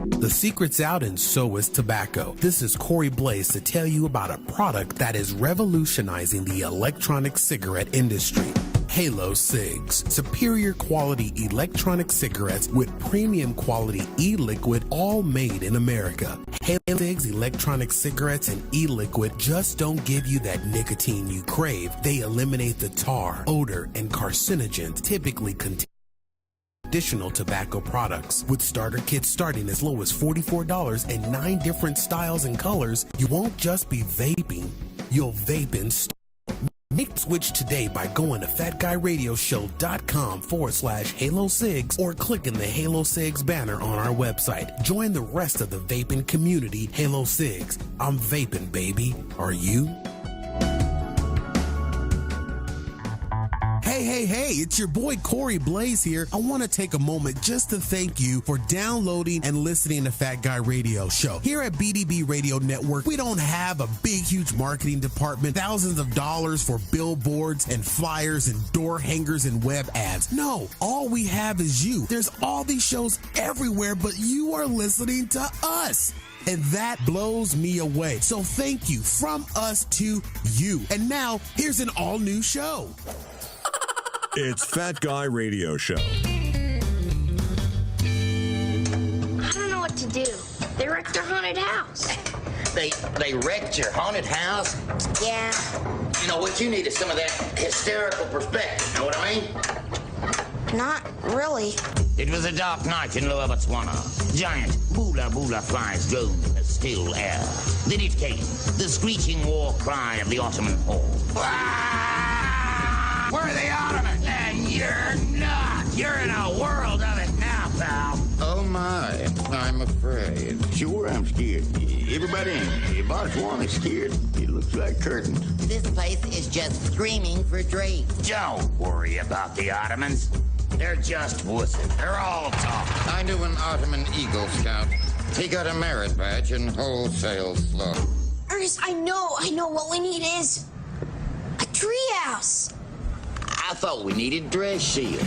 The secret's out and so is tobacco. This is Corey Blaze to tell you about a product that is revolutionizing the electronic cigarette industry. Halo Cigs. Superior quality electronic cigarettes with premium quality e-liquid, all made in America. Halo Cigs electronic cigarettes and e-liquid just don't give you that nicotine you crave. They eliminate the tar, odor, and carcinogens typically contained additional tobacco products. With starter kits starting as low as $44 and 9 different styles and colors, you won't just be vaping, you'll vape in style. Make the switch today by going to FatGuyRadioShow.com/Halo Cigs or clicking the Halo Cigs banner on our website. Join the rest of the vaping community. Halo Cigs. I'm vaping, baby. Are you? Hey, it's your boy Corey Blaze here. I want to take a moment just to thank you for downloading and listening to Fat Guy Radio Show. Here at BDB Radio Network, we don't have a big, huge marketing department, thousands of dollars for billboards and flyers and door hangers and web ads. No, all we have is you. There's all these shows everywhere, but you are listening to us. And that blows me away. So thank you from us to you. And now, here's an all-new show. It's Fat Guy Radio Show. I don't know what to do. They wrecked our haunted house. They wrecked your haunted house? Yeah. You know, what you need is some of that hysterical perspective. Know what I mean? Not really. It was a dark night in Lower Botswana. Giant boola flies droned in the still air. Then it came, the screeching war cry of the Ottoman horde. We're the Ottomans, and you're not. You're in a world of it now, pal. Oh, my. I'm afraid. Sure, I'm scared. Everybody in Botswana is scared. It looks like curtains. This place is just screaming for Drake. Don't worry about the Ottomans. They're just wusses. They're all talk. I knew an Ottoman Eagle Scout. He got a merit badge in wholesale slaughter. Ernest, I know what we need is a treehouse. I thought we needed dress shield.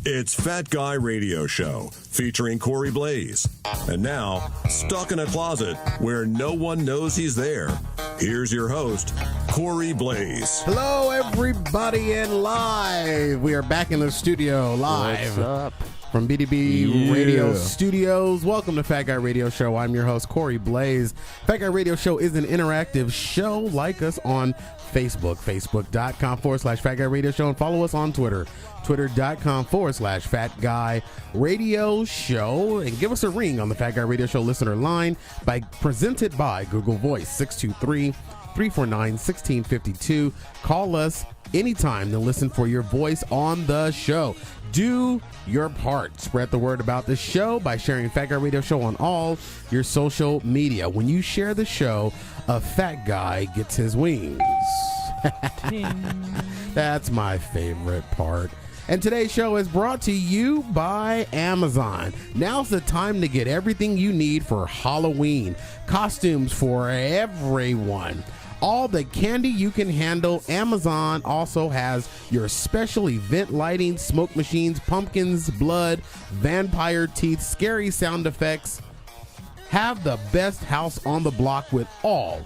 It's Fat Guy Radio Show featuring Corey Blaze. And now, stuck in a closet where no one knows he's there, here's your host, Corey Blaze. Hello, everybody, and live. We are back in the studio live. What's up? From BDB Radio Studios. Welcome to Fat Guy Radio Show. I'm your host, Corey Blaze. Fat Guy Radio Show is an interactive show. Like us on Facebook, facebook.com/Fat Guy Radio Show, and follow us on Twitter, twitter.com/Fat Guy Radio Show, and give us a ring on the Fat Guy Radio Show listener line presented by Google Voice, 623-349-1652. Call us anytime to listen for your voice on the show. Do your part. Spread the word about the show by sharing Fat Guy Radio Show on all your social media. When you share the show, a fat guy gets his wings. That's my favorite part. And today's show is brought to you by Amazon. Now's the time to get everything you need for Halloween. Costumes for everyone. All the candy you can handle. Amazon also has your special event lighting, smoke machines, pumpkins, blood, vampire teeth, scary sound effects. Have the best house on the block with all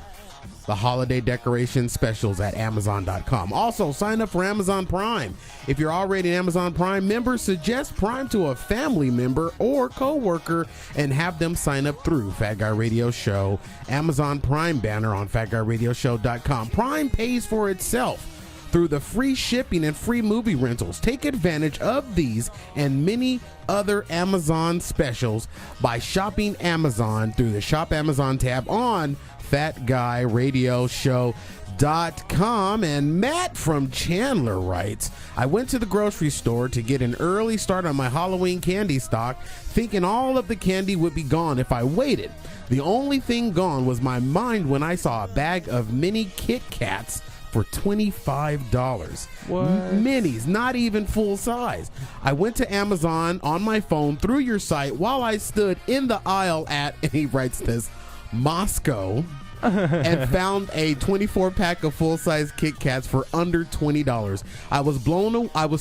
the holiday decoration specials at Amazon.com. Also, sign up for Amazon Prime. If you're already an Amazon Prime member, suggest Prime to a family member or coworker and have them sign up through Fat Guy Radio Show Amazon Prime banner on FatGuyRadioShow.com. Prime pays for itself through the free shipping and free movie rentals. Take advantage of these and many other Amazon specials by shopping Amazon through the Shop Amazon tab on FatGuyRadioShow.com. And Matt from Chandler writes, I went to the grocery store to get an early start on my Halloween candy stock, thinking all of the candy would be gone if I waited. The only thing gone was my mind when I saw a bag of mini Kit Kats for $25. What? Minis, not even full size. I went to Amazon on my phone through your site while I stood in the aisle at, and he writes this, Moscow. and found a 24-pack of full-size Kit Kats for under $20. I was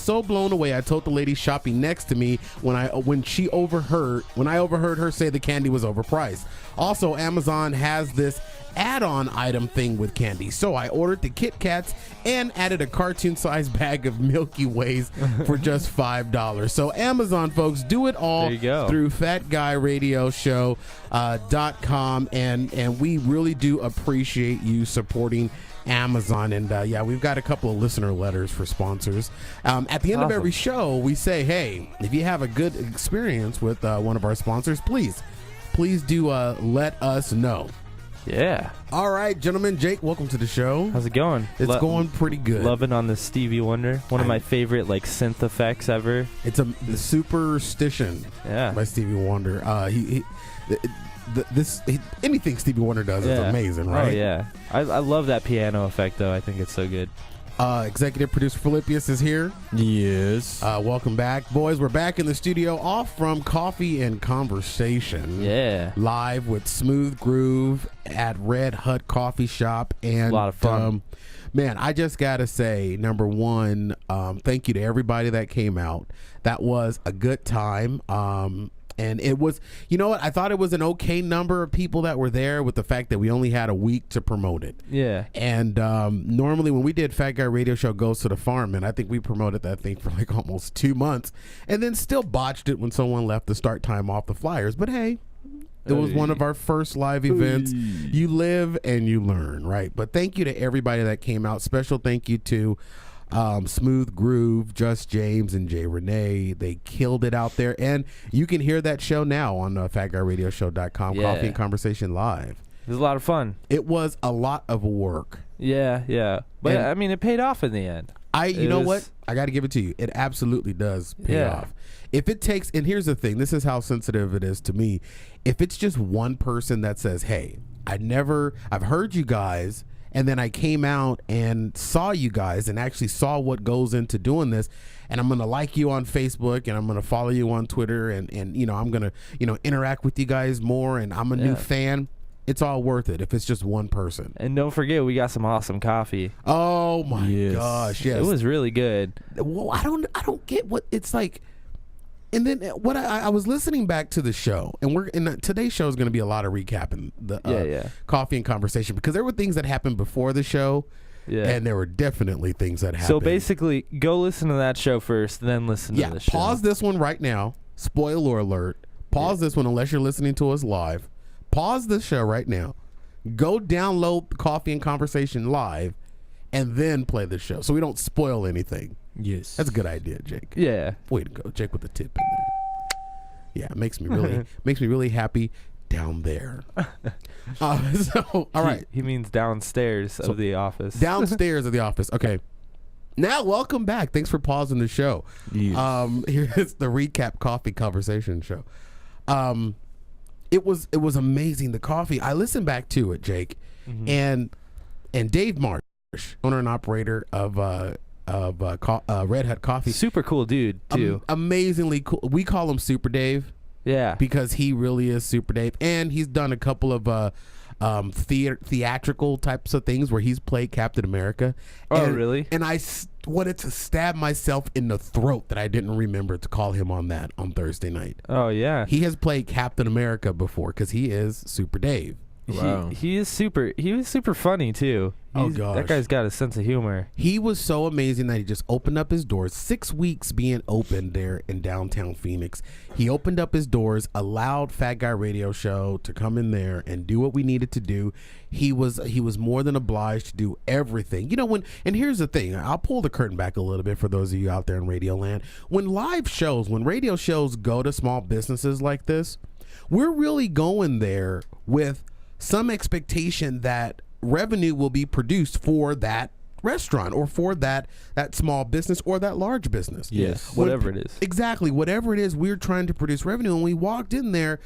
so blown away. I told the lady shopping next to me when I overheard her say the candy was overpriced. Also, Amazon has this add-on item thing with candy, so I ordered the Kit Kats and added a cartoon-sized bag of Milky Ways for just $5. So Amazon, folks, do it all through FatGuyRadioShow.com, and we really do appreciate you supporting Amazon. And we've got a couple of listener letters for sponsors. At the end of every show, we say, hey, if you have a good experience with one of our sponsors, please do let us know. Yeah. All right, gentlemen. Jake, welcome to the show. How's it going? It's going pretty good. Loving on the Stevie Wonder. One of my favorite synth effects ever. It's the Superstition by Stevie Wonder. Anything Stevie Wonder does is amazing, right? Oh, yeah. I love that piano effect, though. I think it's so good. Executive producer Philippius is here. Yes. Welcome back, boys. We're back in the studio, off from Coffee and Conversation. Yeah. Live with Smooth Groove at Red Hut Coffee Shop. And a lot of fun. Man, I just got to say, number one, thank you to everybody that came out. That was a good time. And it was, you know what? I thought it was an okay number of people that were there, with the fact that we only had a week to promote it. Yeah. And normally when we did Fat Guy Radio Show Goes to the Farm, and I think we promoted that thing for almost 2 months, and then still botched it when someone left the start time off the flyers. But hey, it was one of our first live events. You live and you learn, right? But thank you to everybody that came out. Special thank you to Smooth Groove, Just James, and Jay Renee. They killed it out there, and you can hear that show now on FatGuyRadioShow.com. Coffee and Conversation Live. It was a lot of fun. It was a lot of work. Yeah. But I mean, it paid off in the end. You know what? I got to give it to you. It absolutely does pay off. If it takes, and here's the thing, this is how sensitive it is to me. If it's just one person that says, hey, I've heard you guys, and then I came out and saw you guys and actually saw what goes into doing this, and I'm going to like you on Facebook, and I'm going to follow you on Twitter, and I'm going to, interact with you guys more, and I'm a new fan. It's all worth it if it's just one person. And don't forget, we got some awesome coffee. Oh my gosh, yes. It was really good. Well, I don't get what it's like. And then what I was listening back to the show, and today's show is going to be a lot of recapping the Coffee and Conversation, because there were things that happened before the show, and there were definitely things that happened. So basically, go listen to that show first, then listen to the show. Pause this one right now. Spoiler alert. Pause this one unless you're listening to us live. Pause this show right now. Go download Coffee and Conversation Live, and then play the show, so we don't spoil anything. Yes. That's a good idea, Jake. Yeah. Way to go, Jake, with the tip in there. Yeah, it makes me really happy down there. All right. He means downstairs of the office. Downstairs of the office. Okay. Now, welcome back. Thanks for pausing the show. Yes. Here's the recap Coffee Conversation show. It was amazing. The coffee. I listened back to it, Jake, and Dave Marsh, owner and operator of Red Hut Coffee. Super cool dude, too. Amazingly cool. We call him Super Dave. Yeah. Because he really is Super Dave. And he's done a couple of theatrical types of things where he's played Captain America. Oh, really? And I wanted to stab myself in the throat that I didn't remember to call him on that on Thursday night. Oh, yeah. He has played Captain America before because he is Super Dave. Wow. He was super funny too. Gosh. That guy's got a sense of humor. He was so amazing that he just opened up his doors. 6 weeks being open there in downtown Phoenix. He opened up his doors, allowed Fat Guy Radio Show to come in there and do what we needed to do. He was more than obliged to do everything. And here's the thing. I'll pull the curtain back a little bit for those of you out there in Radio Land. When radio shows go to small businesses like this, we're really going there with some expectation that revenue will be produced for that restaurant or for that small business or that large business. Yes, whatever it is. Exactly, whatever it is, we're trying to produce revenue. And we walked in there,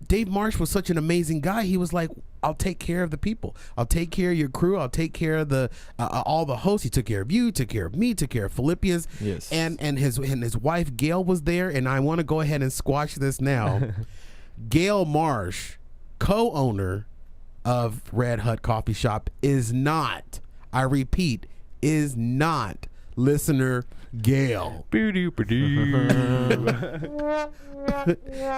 Dave Marsh was such an amazing guy. He was like, I'll take care of the people. I'll take care of your crew. I'll take care of the all the hosts. He took care of you, took care of me, took care of Philippius. Yes. And his wife, Gail, was there. And I want to go ahead and squash this now. Gail Marsh, co-owner of Red Hut Coffee Shop is not, I repeat, is not listener Gail.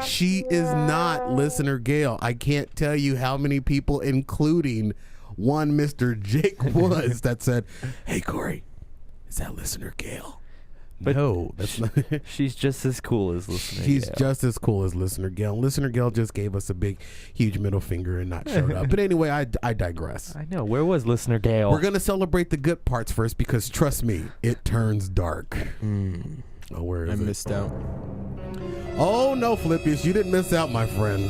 She is not listener Gail. I can't tell you how many people, including one Mr. Jake Woods, that said, "Hey Corey, is that listener Gail?" But no, that's not. She's just as cool as listener She's Gail. just as cool as listener Gail. Listener Gail just gave us a big, huge middle finger and not showed up. But anyway, I digress. I know. Where was listener Gail? We're gonna celebrate the good parts first because trust me, it turns dark. Oh, where is it? I missed out. Oh no, Flippius, you didn't miss out, my friend.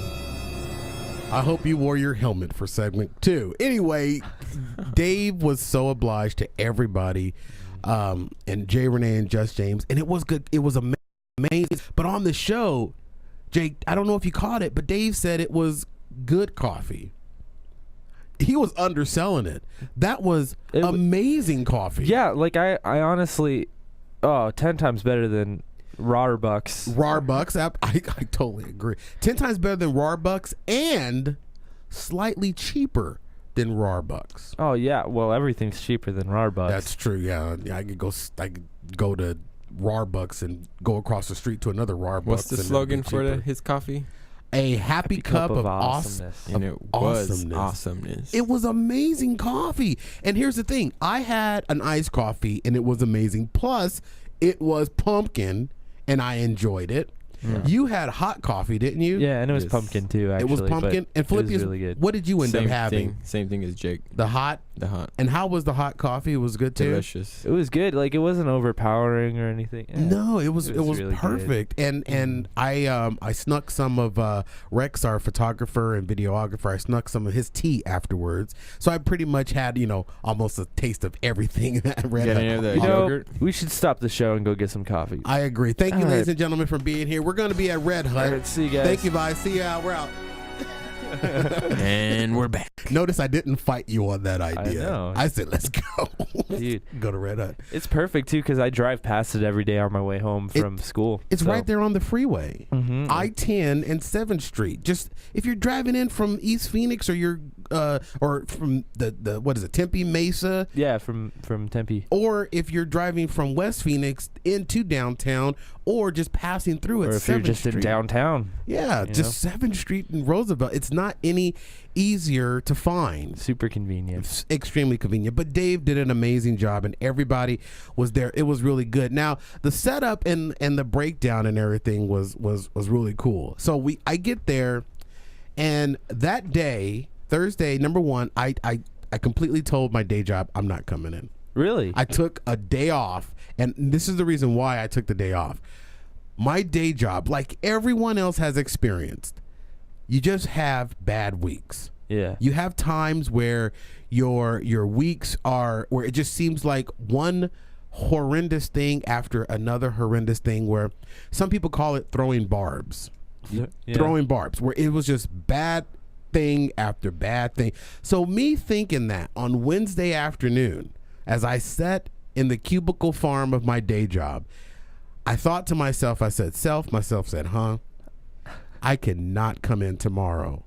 I hope you wore your helmet for segment 2. Anyway, Dave was so obliged to everybody, and Jay Renee and Just James, and it was good. It was amazing. But on the show, Jake, I don't know if you caught it, but Dave said it was good coffee. He was underselling it. That was amazing coffee. Yeah, like I honestly, 10 times better than Rawrbucks. Rawrbucks, I totally agree. 10 times better than Rawrbucks and slightly cheaper than Rawrbucks. Oh yeah, well everything's cheaper than Rawrbucks. That's true. Yeah, I could go to Rawrbucks and go across the street to another Rawrbucks. What's the slogan for his coffee? A happy cup of awesomeness. And it was awesomeness. It was amazing coffee. And here's the thing. I had an iced coffee and it was amazing. Plus, it was pumpkin and I enjoyed it. Yeah. You had hot coffee, didn't you? Yeah, and it was pumpkin too, actually. It was pumpkin. And Philippians, really good. What did you end up having? Same thing as Jake. The hot? The hot. And how was the hot coffee? It was good too? Delicious. It was good. Like, it wasn't overpowering or anything. Yeah. No, it was really perfect. Good. And I snuck some of Rex, our photographer and videographer, I snuck some of his tea afterwards. So I pretty much had, almost a taste of everything that I read. Yogurt? We should stop the show and go get some coffee. I agree. Thank you, ladies and gentlemen, for being here. We're going to be at Red Hut. All right, see you guys. Thank you, guys. See ya. We're out. And we're back. Notice I didn't fight you on that idea. I know. I said, let's go. Dude. Go to Red Hut. It's perfect, too, because I drive past it every day on my way home from school. It's right there on the freeway. Mm-hmm. I-10 and 7th Street. Just if you're driving in from East Phoenix or you're or from the what is it, Tempe Mesa? Yeah, from Tempe. Or if you're driving from West Phoenix into downtown or just passing through at 7th Street. Or if you're just in downtown. Yeah, just 7th Street and Roosevelt. It's not any easier to find. Super convenient. It's extremely convenient. But Dave did an amazing job and everybody was there. It was really good. Now, the setup and the breakdown and everything was really cool. So I get there, and that day, Thursday, number one, I completely told my day job I'm not coming in. Really? I took a day off, and this is the reason why I took the day off. My day job, like everyone else has experienced, you just have bad weeks. Yeah. You have times where your weeks are where it just seems like one horrendous thing after another horrendous thing, where some people call it throwing barbs. Yeah. Throwing barbs, where it was just bad thing after bad thing. So me thinking that on Wednesday afternoon, as I sat in the cubicle farm of my day job, I thought to myself, myself said, I cannot come in tomorrow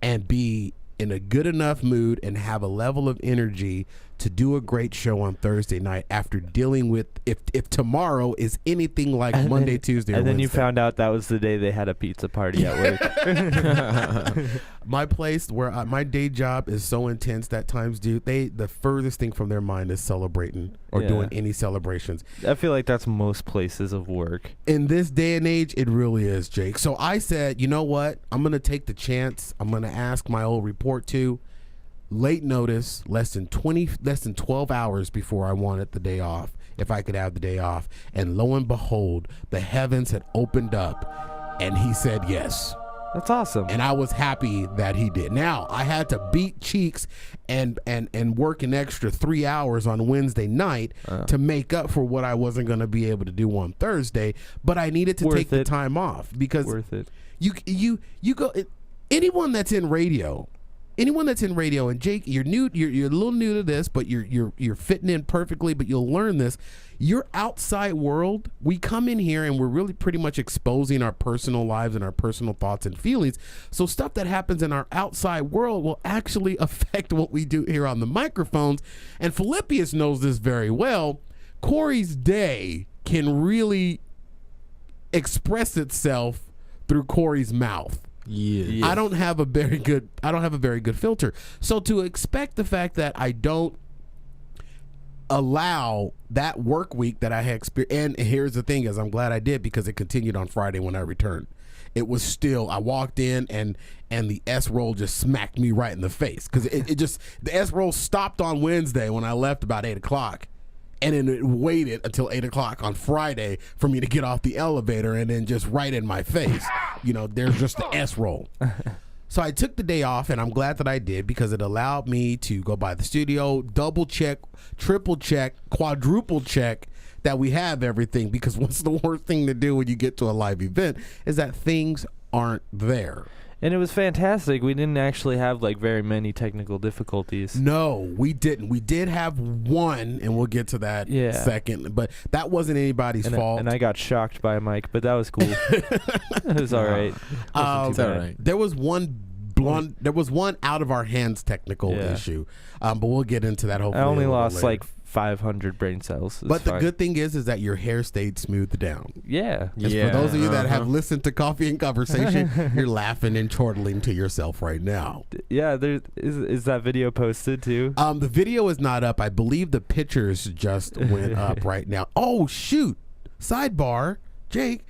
and be in a good enough mood and have a level of energy to do a great show on Thursday night after dealing with if tomorrow is anything like Monday, Tuesday, or and then Wednesday. You found out that was the day they had a pizza party at work. My place where my day job is so intense that times, dude, the furthest thing from their mind is celebrating or doing any celebrations. I feel like that's most places of work. In this day and age, it really is, Jake. So I said, you know what? I'm going to take the chance. I'm going to ask my old report to. Late notice, less than 12 hours before I wanted the day off, if I could have the day off. And lo and behold, the heavens had opened up and he said yes. That's awesome. And I was happy that he did. Now, I had to beat cheeks and work an extra 3 hours on Wednesday night to make up for what I wasn't going to be able to do on Thursday, but I needed to take the time off because worth it. You go anyone that's in radio, anyone that's in radio, and Jake, you're new, you're a little new to this, but you're fitting in perfectly, but you'll learn this. Your outside world, we come in here and we're really pretty much exposing our personal lives and our personal thoughts and feelings. So stuff that happens in our outside world will actually affect what we do here on the microphones. And Philippius knows this very well. Corey's day can really express itself through Corey's mouth. Yeah. I don't have a very good filter. So to expect the fact that I don't allow that work week that I had experienced, and here's the thing is I'm glad I did, because it continued on Friday when I returned. It was still, I walked in and the S roll just smacked me right in the face, because it just, the S roll stopped on Wednesday when I left about 8 o'clock. And then it waited until 8 o'clock on Friday for me to get off the elevator, and then just right in my face. There's just the S roll. So I took the day off, and I'm glad that I did, because it allowed me to go by the studio, double check, triple check, quadruple check that we have everything, because what's the worst thing to do when you get to a live event is that things aren't there. And it was fantastic. We didn't actually have very many technical difficulties. No, we didn't. We did have one, and we'll get to that second, but that wasn't anybody's fault. And I got shocked by a mic, but that was cool. It was all right. It's all right. There was one out of our hands technical issue, but we'll get into that hopefully. I only lost later. 500 brain cells. But the good thing is that your hair stayed smoothed down. Yeah. For those of you that have listened to Coffee and Conversation, you're laughing and chortling to yourself right now. Yeah, is that video posted too? The video is not up. I believe the pictures just went up right now. Oh, shoot. Sidebar, Jake.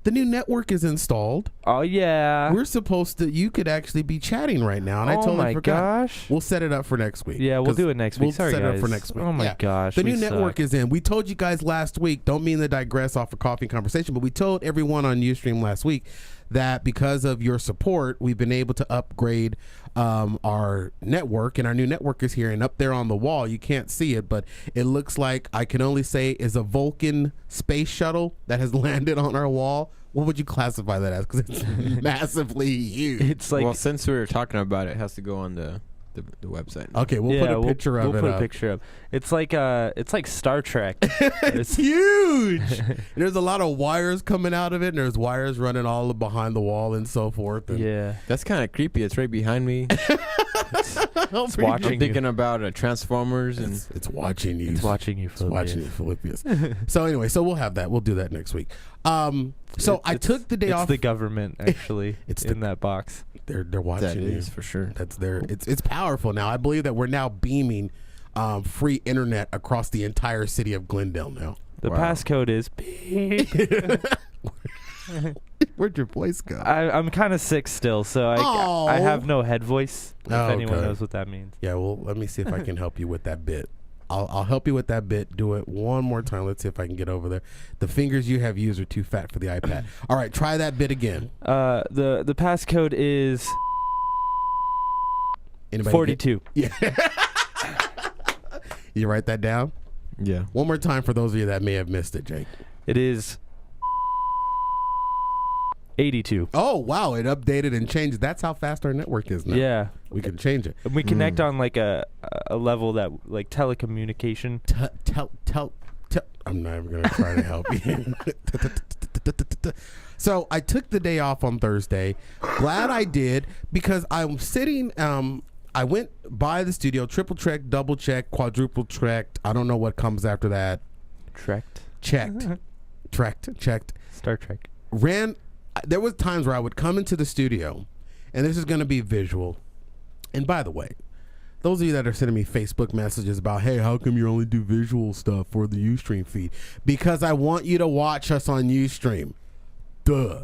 The new network is installed. Oh, yeah. We're supposed to, you could actually be chatting right now, and I totally forgot. Gosh. We'll set it up for next week. Yeah, we'll do it next week. We'll Sorry, set guys. it up for next week. Oh, my gosh. The new network is in. We told you guys last week, don't mean to digress off of Coffee and Conversation, but we told everyone on Ustream last week that because of your support, we've been able to upgrade our network, and our new network is here. And up there on the wall, you can't see it, but it looks like, I can only say, is a Vulcan space shuttle that has landed on our wall. What would you classify that as? Because it's massively huge. It's well, since we were talking about it, it has to go on the website. Okay, we'll put a picture of it. We'll put a picture up. It's like Star Trek. It's huge. There's a lot of wires coming out of it, and there's wires running all behind the wall and so forth. And yeah, that's kind of creepy. It's right behind me. It's watching. I'm thinking about Transformers, and it's watching you. It's watching you. It's watching you, Philippius. So anyway, we'll have that. We'll do that next week. I took the day off. It's the government actually. It's in that box. They're watching that you. Is for sure. That's there. It's powerful now. I believe that we're now beaming free internet across the entire city of Glendale now. The passcode is beep. Where'd your voice go? I'm kind of sick still, so I have no head voice. If anyone knows what that means. Yeah, well, let me see if I can help you with that bit. I'll help you with that bit. Do it one more time. Let's see if I can get over there. The fingers you have used are too fat for the iPad. All right, try that bit again. The passcode is Anybody 42. Yeah. You write that down? Yeah. One more time for those of you that may have missed it, Jake. It is 82. Oh, wow. It updated and changed. That's how fast our network is now. Yeah. We can change it. And we connect on a level that telecommunication. I'm not even going to try to help you. So I took the day off on Thursday. Glad I did, because I'm sitting, I went by the studio, triple checked, double checked, quadruple checked. I don't know what comes after that. Checked. Star Trek. There was times where I would come into the studio, and this is going to be visual. And by the way, those of you that are sending me Facebook messages about, hey, how come you only do visual stuff for the Ustream feed? Because I want you to watch us on Ustream. Duh.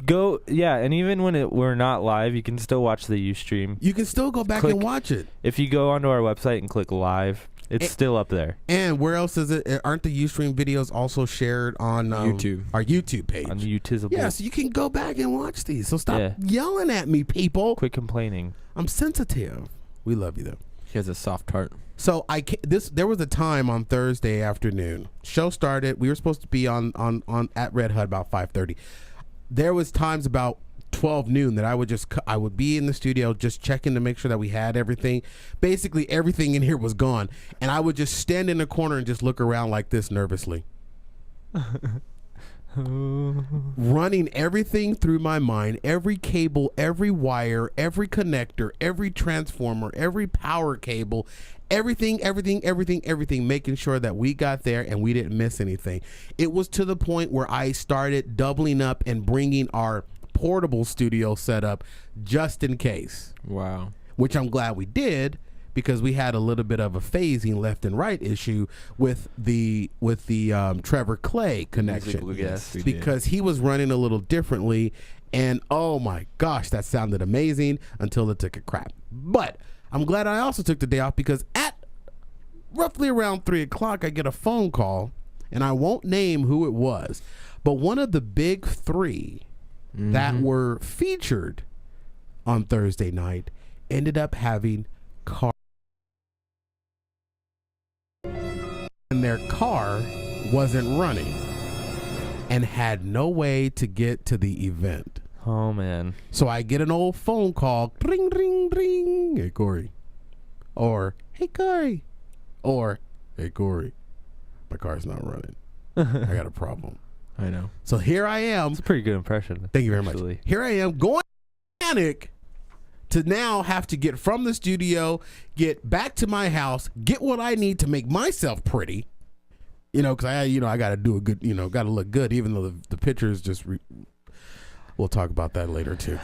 And even when we're not live, you can still watch the Ustream. You can still go back and watch it. If you go onto our website and click live, it's still up there. And where else is it? Aren't the Ustream videos also shared on YouTube? Our YouTube page. On the YouTube. Yeah, so you can go back and watch these. So stop yelling at me, people. Quit complaining. I'm sensitive. We love you, though. He has a soft heart. So there was a time on Thursday afternoon. Show started. We were supposed to be on at Red Hut about 5:30. There was times about 12 noon that I would be in the studio just checking to make sure that we had everything. Basically, everything in here was gone. And I would just stand in the corner and just look around like this nervously. Running everything through my mind, every cable, every wire, every connector, every transformer, every power cable, everything, making sure that we got there and we didn't miss anything. It was to the point where I started doubling up and bringing our portable studio set up just in case. Wow. Which I'm glad we did, because we had a little bit of a phasing left and right issue with the Trevor Clay connection. Yes, because he was running a little differently, and oh my gosh, that sounded amazing until it took a crap. But I'm glad I also took the day off, because at roughly around 3 o'clock, I get a phone call, and I won't name who it was, but one of the big three that were featured on Thursday night ended up having car. And their car wasn't running and had no way to get to the event. Oh, man. So I get an old phone call. Ring, ring, ring. Hey, Corey. Or, hey, Corey. Or, hey, Corey. My car's not running. I got a problem. I know. So here I am. It's a pretty good impression. Thank you very much. Here I am going panic to now have to get from the studio, get back to my house, get what I need to make myself pretty, because I got to do a good, got to look good, even though the pictures just, we'll talk about that later too.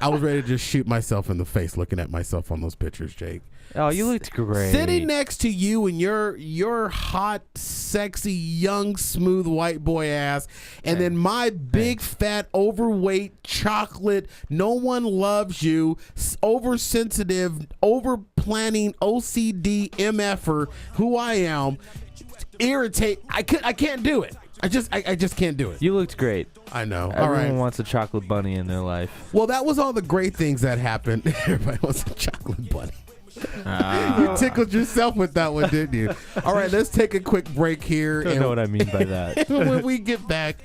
I was ready to just shoot myself in the face looking at myself on those pictures, Jake. Oh, you looked great. Sitting next to you and your hot, sexy, young, smooth white boy ass, and then my big, fat, overweight, chocolate, no one loves you, oversensitive, over-planning, OCD, MFer, who I am, irritate. I can't do it. I just can't do it. You looked great. I know. Everyone wants a chocolate bunny in their life. Well, that was all the great things that happened. Everybody wants a chocolate bunny. You tickled yourself with that one, didn't you? All right, let's take a quick break here. Don't know what I mean by that. When we get back,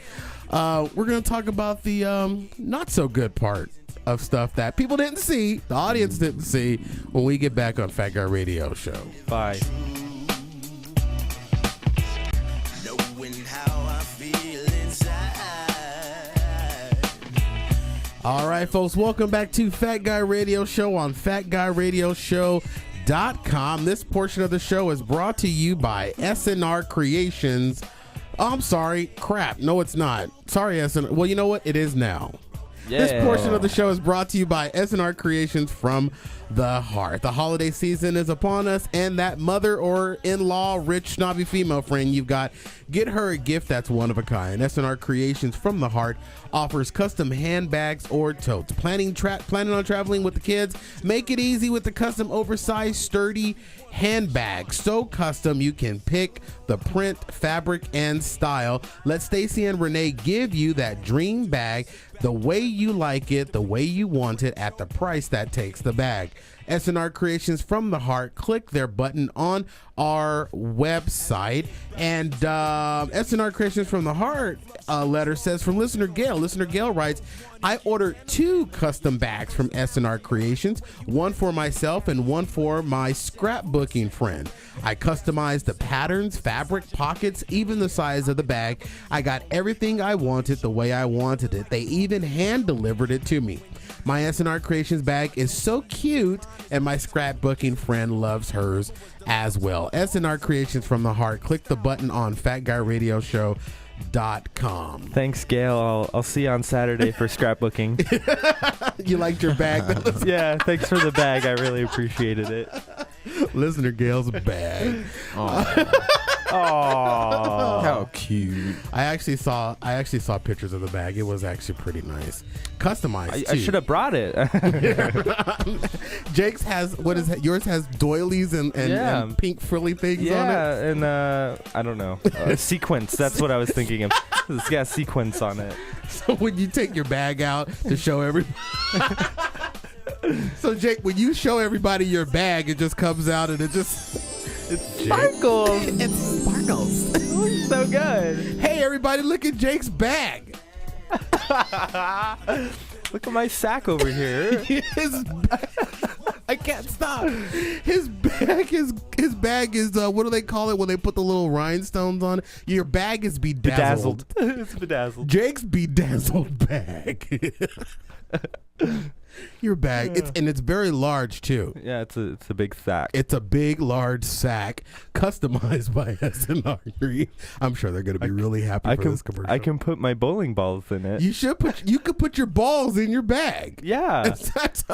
we're going to talk about the not so good part of stuff that people didn't see, the audience didn't see, when we get back on Fat Guy Radio Show. Bye. All right, folks, welcome back to Fat Guy Radio Show on FatGuyRadioShow.com. This portion of the show is brought to you by SNR Creations. Oh, I'm sorry. Crap. No, it's not. Sorry, SNR. Well, you know what? It is now. Yeah. This portion of the show is brought to you by SNR Creations from the Heart. The holiday season is upon us, and that mother or in-law, rich, snobby female friend you've got, get her a gift that's one of a kind. SNR Creations from the Heart offers custom handbags or totes. Planning on traveling with the kids? Make it easy with the custom oversized, sturdy handbag. So custom you can pick the print, fabric, and style. Let Stacy and Renee give you that dream bag the way you like it, the way you want it, at the price that takes the bag. SNR Creations from the Heart. Click their button on our website. And SNR Creations from the Heart letter says from listener Gail. Listener Gail writes, I ordered 2 custom bags from SNR Creations, one for myself and one for my scrapbooking friend. I customized the patterns, fabric, pockets, even the size of the bag. I got everything I wanted the way I wanted it. They even hand delivered it to me. My SNR Creations bag is so cute, and my scrapbooking friend loves hers as well. SNR Creations from the Heart. Click the button on FatGuyRadioShow.com. Thanks, Gail. I'll see you on Saturday for scrapbooking. You liked your bag? Yeah, thanks for the bag. I really appreciated it. Listener Gail's bag. Oh, how cute! I actually saw pictures of the bag. It was actually pretty nice, customized. I should have brought it. Jake's has yours has doilies and pink frilly things on it. Yeah, and I don't know, sequins. That's what I was thinking of. It's got sequins on it. So when you take your bag out to show everybody. So Jake, when you show everybody your bag, it just comes out and it sparkles. It sparkles. It's so good. Hey everybody, look at Jake's bag. Look at my sack over here. I can't stop. His bag is what do they call it when they put the little rhinestones on? Your bag is bedazzled. It's bedazzled. Jake's bedazzled bag. Your bag, it's very large too. Yeah, it's a big sack. It's a big, large sack customized by SNR. I'm sure they're going to be really happy for this commercial. I can put my bowling balls in it. You could put your balls in your bag. Yeah,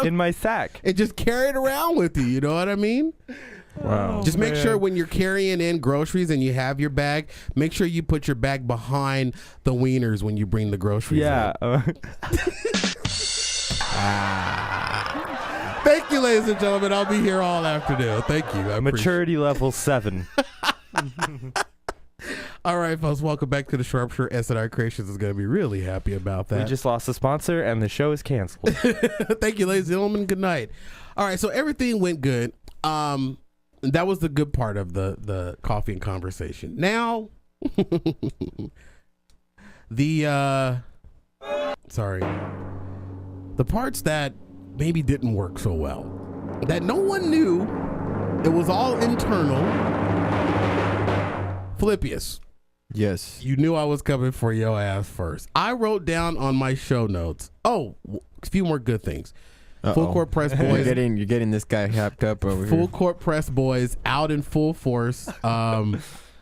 in my sack. And just carry it around with you. You know what I mean? Wow. Just make sure when you're carrying in groceries and you have your bag, make sure you put your bag behind the wieners when you bring the groceries in. Thank you, ladies and gentlemen. I'll be here all afternoon. Thank you. Maturity level 7. All right, folks. Welcome back to the Sharpshire. SNR Creations is going to be really happy about that. We just lost a sponsor, and the show is canceled. Thank you, ladies and gentlemen. Good night. All right, so everything went good. That was the good part of the coffee and conversation. Now, the parts that maybe didn't work so well, that no one knew, it was all internal. Philippius. Yes. You knew I was coming for your ass first. I wrote down on my show notes, a few more good things. Full Court Press Boys. You're getting this guy hyped up over here. Full Court Press Boys out in full force.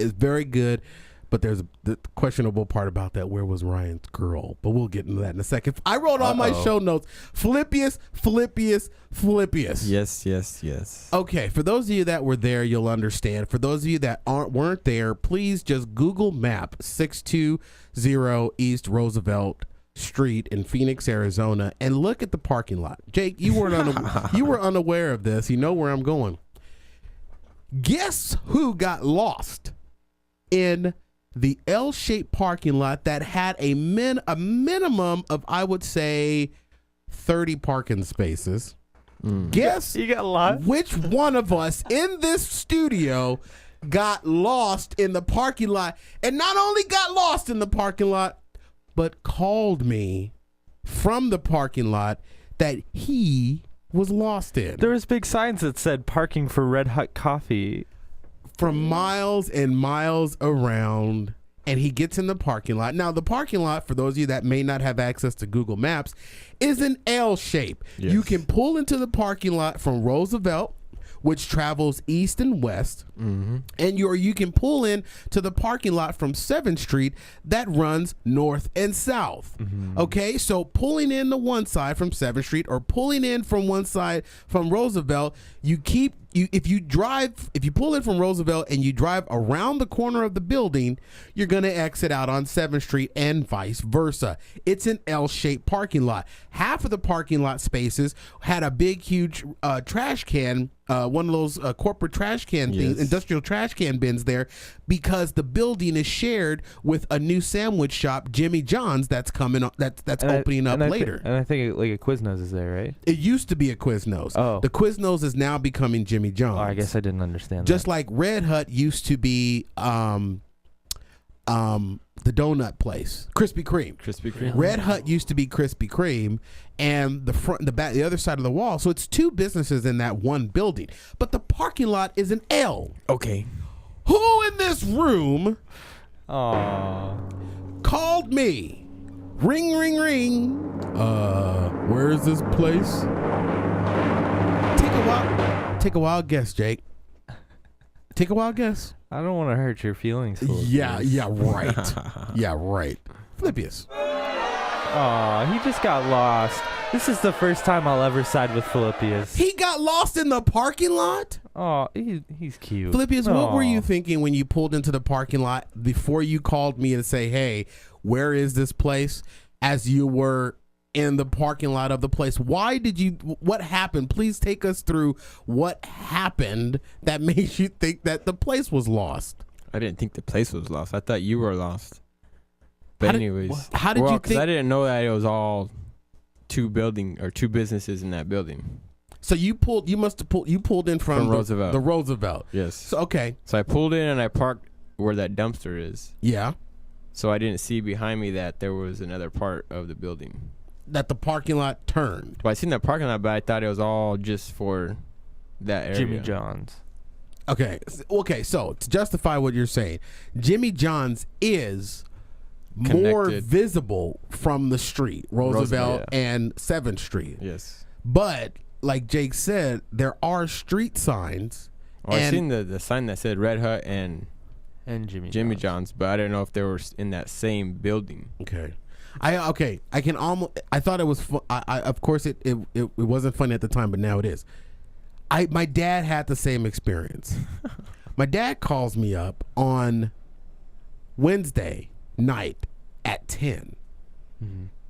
Is very good. But there's the questionable part about that. Where was Ryan's girl? But we'll get into that in a second. I wrote on my show notes, Philippius. Yes. Okay, for those of you that were there, you'll understand. For those of you that weren't there, please just Google map 620 East Roosevelt Street in Phoenix, Arizona, and look at the parking lot. Jake, you were unaware of this. You know where I'm going. Guess who got lost in the L-shaped parking lot that had a minimum of, I would say, 30 parking spaces? Guess you got lost? Which one of us in this studio got lost in the parking lot, and not only got lost in the parking lot, but called me from the parking lot that he was lost in. There was big signs that said parking for Red Hut Coffee. From miles and miles around, and he gets in the parking lot. Now, the parking lot, for those of you that may not have access to Google Maps, is an L shape. Yes. You can pull into the parking lot from Roosevelt, which travels east and west, and you can pull in to the parking lot from 7th Street that runs north and south. Okay, so pulling in the one side from 7th Street or pulling in from one side from Roosevelt, if you pull in from Roosevelt and you drive around the corner of the building, you're going to exit out on 7th Street and vice versa. It's an L-shaped parking lot. Half of the parking lot spaces had a big, huge trash can, one of those corporate trash can things, industrial trash can bins there, because the building is shared with a new sandwich shop, Jimmy John's, that's coming up, that's opening up later. And I think like a Quiznos is there, right? It used to be a Quiznos. Oh. The Quiznos is now becoming Jimmy John's. Oh, I guess I didn't understand Just that. like Red Hut used to be the donut place, Krispy Kreme. Red Hut used to be Krispy Kreme, and the front, the back, the other side of the wall. So it's two businesses in that one building. But the parking lot is an L. Okay. Who in this room called me? Ring, ring, ring. Where is this place? Take a wild guess, Jake. Take a wild guess. I don't want to hurt your feelings. Yeah, right. Yeah, right. Philippius. Aw, he just got lost. This is the first time I'll ever side with Philippius. He got lost in the parking lot? Oh, he's cute. Philippius, what were you thinking when you pulled into the parking lot before you called me and say, hey, where is this place? As you were in the parking lot of the place. What happened? Please take us through what happened that made you think that the place was lost. I didn't think the place was lost. I thought you were lost. But how did you think? Because I didn't know that it was all two businesses in that building. So you pulled in from Roosevelt. The Roosevelt. Yes. So, okay. So I pulled in and I parked where that dumpster is. Yeah. So I didn't see behind me that there was another part of the building. that the parking lot turned. Well, I seen that parking lot, but I thought it was all just for that area. Jimmy John's. Okay. So to justify what you're saying, Jimmy John's is more Connected. visible from the street, Roosevelt and 7th Street. Yes. But like Jake said, there are street signs. Well, I seen the sign that said Red Hut and Jimmy John's, but I didn't know if they were in that same building. Okay. I can almost. I thought it was. Of course, it wasn't funny at the time, but now it is. My dad had the same experience. My dad calls me up on Wednesday night at 10,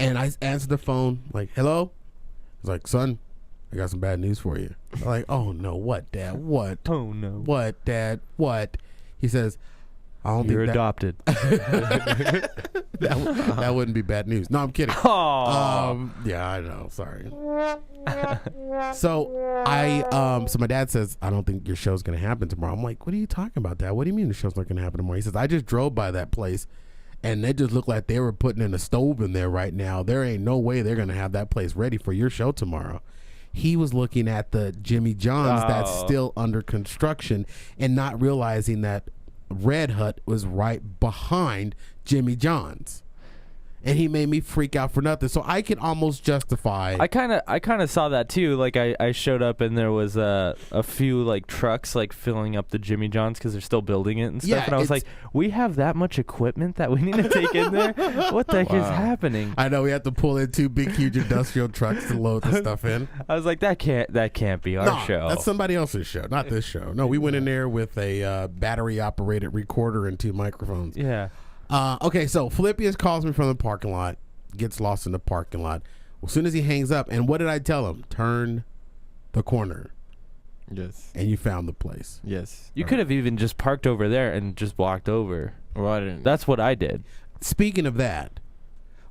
and I answered the phone like, "Hello." He's like, "Son, I got some bad news for you." I'm like, "Oh no, what, Dad? What? Oh no, what, Dad? What?" He says, "I don't You're think adopted." that wouldn't be bad news. No, I'm kidding. Yeah, I know. Sorry. So my dad says, "I don't think your show's gonna happen tomorrow." I'm like, "What are you talking about, Dad? What do you mean the show's not gonna happen tomorrow?" He says, "I just drove by that place, and they just look like they were putting in a stove in there right now. There ain't no way they're gonna have that place ready for your show tomorrow." He was looking at the Jimmy John's that's still under construction and not realizing that Red Hut was right behind Jimmy John's. And he made me freak out for nothing. So I can almost justify. I kind of saw that too. Like I showed up and there was a few like trucks like filling up the Jimmy John's because they're still building it and stuff. Yeah, and I was like, we have that much equipment that we need to take in there? What the heck is happening? I know we have to pull in 2 big, huge industrial trucks to load the stuff in. I was like, that can't be our show. That's somebody else's show, not this show. No, we went in there with a battery operated recorder and 2 microphones. Yeah. Okay, so Philippius calls me from the parking lot, gets lost in the parking lot. As soon as he hangs up, and what did I tell him? Turn the corner. Yes. And you found the place. Yes. You could have even just parked over there and just walked over. Well, I didn't. That's what I did. Speaking of that,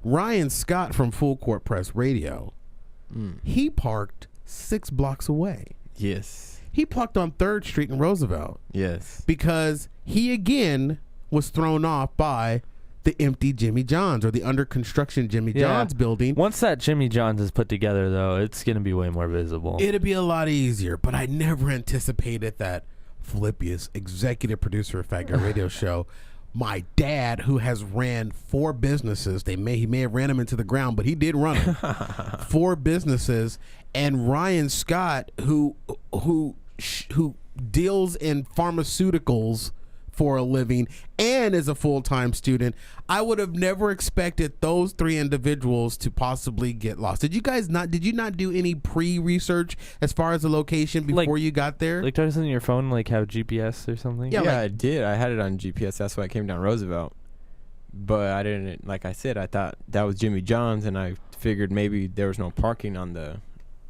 Ryan Scott from Full Court Press Radio, he parked 6 blocks away. Yes. He parked on 3rd Street in Roosevelt. Yes. Because he again was thrown off by the empty Jimmy John's or the under construction Jimmy John's building. Once that Jimmy John's is put together, though, it's going to be way more visible. It'd be a lot easier, but I never anticipated that Philippius, executive producer of Fat Guy Radio Show, my dad, who has ran 4 businesses, he may have ran them into the ground, but he did run them. 4 businesses, and Ryan Scott, who deals in pharmaceuticals for a living and is a full-time student. I would have never expected those 3 individuals to possibly get lost. Did you not do any pre-research as far as the location before you got there? Like, doesn't your phone like have GPS or something? Yeah, I did. I had it on GPS. That's why I came down Roosevelt. But I didn't, like I said, I thought that was Jimmy John's, and I figured maybe there was no parking on the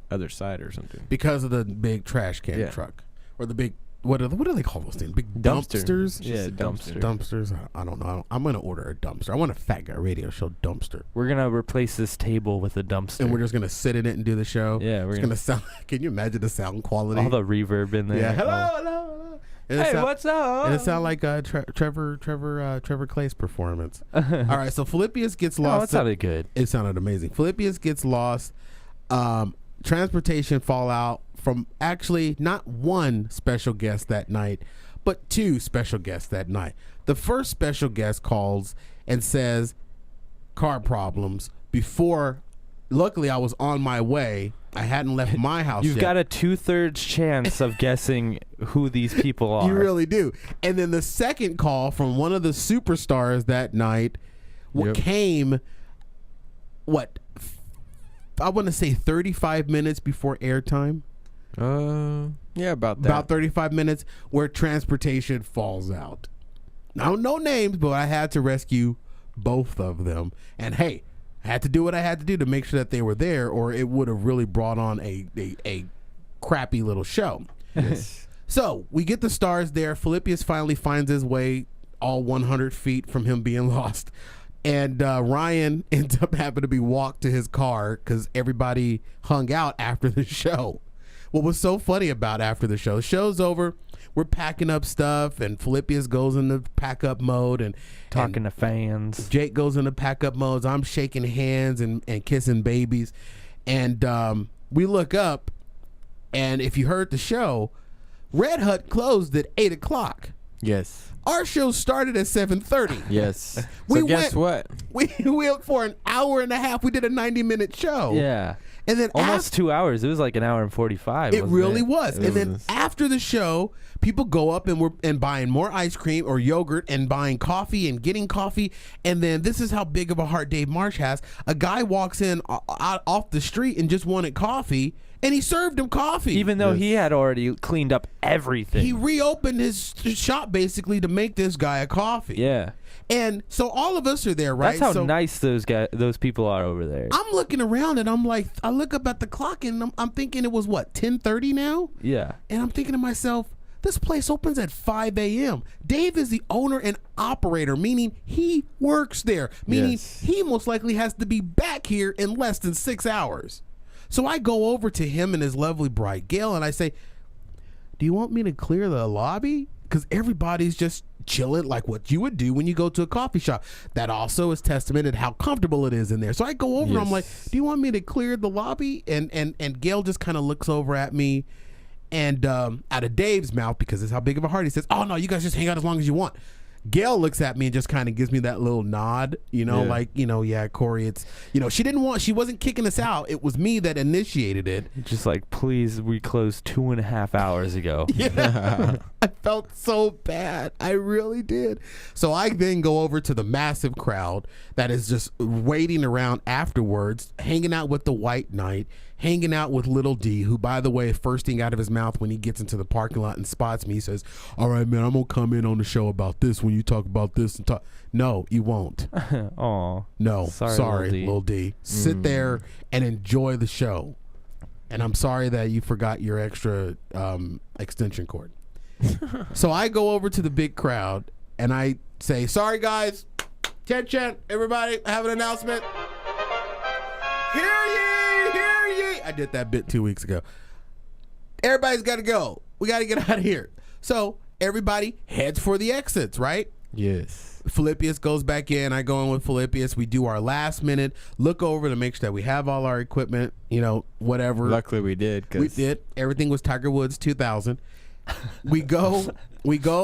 other side or something. Because of the big trash can truck. Or the big, what do they call those things? Big dumpsters? Yeah, dumpster. Dumpsters. I don't know. I'm going to order a dumpster. I want a Fat Guy Radio Show dumpster. We're going to replace this table with a dumpster. And we're just going to sit in it and do the show. Yeah, we're going to sound. Can you imagine the sound quality? All the reverb in there. Yeah. Hello. Hey, what's up? And it sounded like Trevor Clay's performance. All right, so Philippius gets lost. Oh, it sounded good. It sounded amazing. Philippius gets lost. Transportation fallout from actually not 1 special guest that night, but 2 special guests that night. The first special guest calls and says car problems before. Luckily, I was on my way. I hadn't left my house You've yet. got a 2/3 chance of guessing who these people are. You really do. And then the second call from one of the superstars that night came, I want to say 35 minutes before airtime. Yeah, about that. About 35 minutes where transportation falls out. Now, no names, but I had to rescue both of them. And hey, I had to do what I had to do to make sure that they were there, or it would have really brought on a crappy little show. Yes. So we get the stars there. Philippius finally finds his way all 100 feet from him being lost. And Ryan ends up having to be walked to his car because everybody hung out after the show. what was so funny about after the show's over, we're packing up stuff, and Philippius goes into pack up mode, and Talking to fans. Jake goes into pack up modes. I'm shaking hands and kissing babies, and we look up, and if you heard the show, Red Hut closed at 8:00. Yes. Our show started at 7:30. Yes. We So guess what? We went for an hour and a half. We did a 90-minute show. Yeah. And then almost 2 hours. It was like an hour and 45. It really was. It And then was. after the show, people go up and buying more ice cream or yogurt and buying coffee and getting coffee. And then this is how big of a heart Dave Marsh has. A guy walks in off the street and just wanted coffee, and he served him coffee. Even though he had already cleaned up everything. He reopened his shop basically to make this guy a coffee. Yeah. And so all of us are there, right? That's how nice those people are over there. I'm looking around and I'm like, I look up at the clock and I'm thinking it was what, 10:30 now? Yeah. And I'm thinking to myself, this place opens at 5 a.m. Dave is the owner and operator, meaning he works there, meaning he most likely has to be back here in less than 6 hours. So I go over to him and his lovely bride, Gail, and I say, do you want me to clear the lobby? Because everybody's just chilling like what you would do when you go to a coffee shop. That also is testament at how comfortable it is in there. So I go over and I'm like, do you want me to clear the lobby? And Gail just kind of looks over at me, and out of Dave's mouth, because it's how big of a heart, he says, oh no, you guys just hang out as long as you want. Gail looks at me and just kind of gives me that little nod, like, yeah, Corey, it's, she wasn't kicking us out. It was me that initiated it. Just like, please, we closed 2.5 hours ago. Yeah. I felt so bad. I really did. So I then go over to the massive crowd that is just waiting around afterwards, hanging out with the White Knight, hanging out with Little D, who, by the way, first thing out of his mouth when he gets into the parking lot and spots me, he says, all right, man, I'm going to come in on the show about this when you talk about this. And talk. No, you won't. Aw. No, sorry, Little D. Sit there and enjoy the show. And I'm sorry that you forgot your extra extension cord. So I go over to the big crowd and I say, sorry, guys. Attention, everybody, I have an announcement. Hear ye, hear ye. I did that bit 2 weeks ago. Everybody's got to go. We got to get out of here. So everybody heads for the exits, right? Yes. Philippius goes back in. I go in with Philippius. We do our last minute look over to make sure that we have all our equipment, whatever. Luckily we did. We did. Everything was Tiger Woods 2000. We go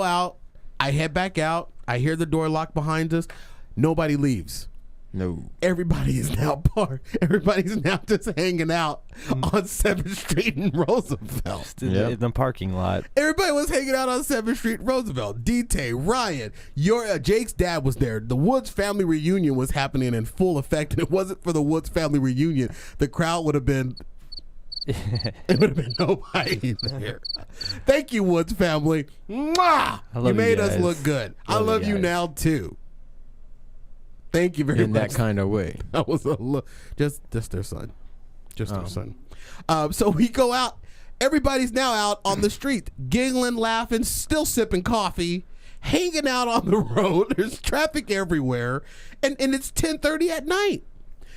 out. I head back out. I hear the door lock behind us. Nobody leaves. No. Everybody is now parked. Everybody's now just hanging out on 7th Street in Roosevelt. In the parking lot. Everybody was hanging out on 7th Street, Roosevelt. DT, Ryan, Jake's dad was there. The Woods family reunion was happening in full effect, and it wasn't for the Woods family reunion, the crowd would have been. It would have been nobody there. Thank you, Woods family. Mwah! You made us look good. I love you now too. Thank you very much. In that kind of way. That was just their son. Just their son. So we go out. Everybody's now out on the street, giggling, laughing, still sipping coffee, hanging out on the road. There's traffic everywhere. And it's 10:30 at night.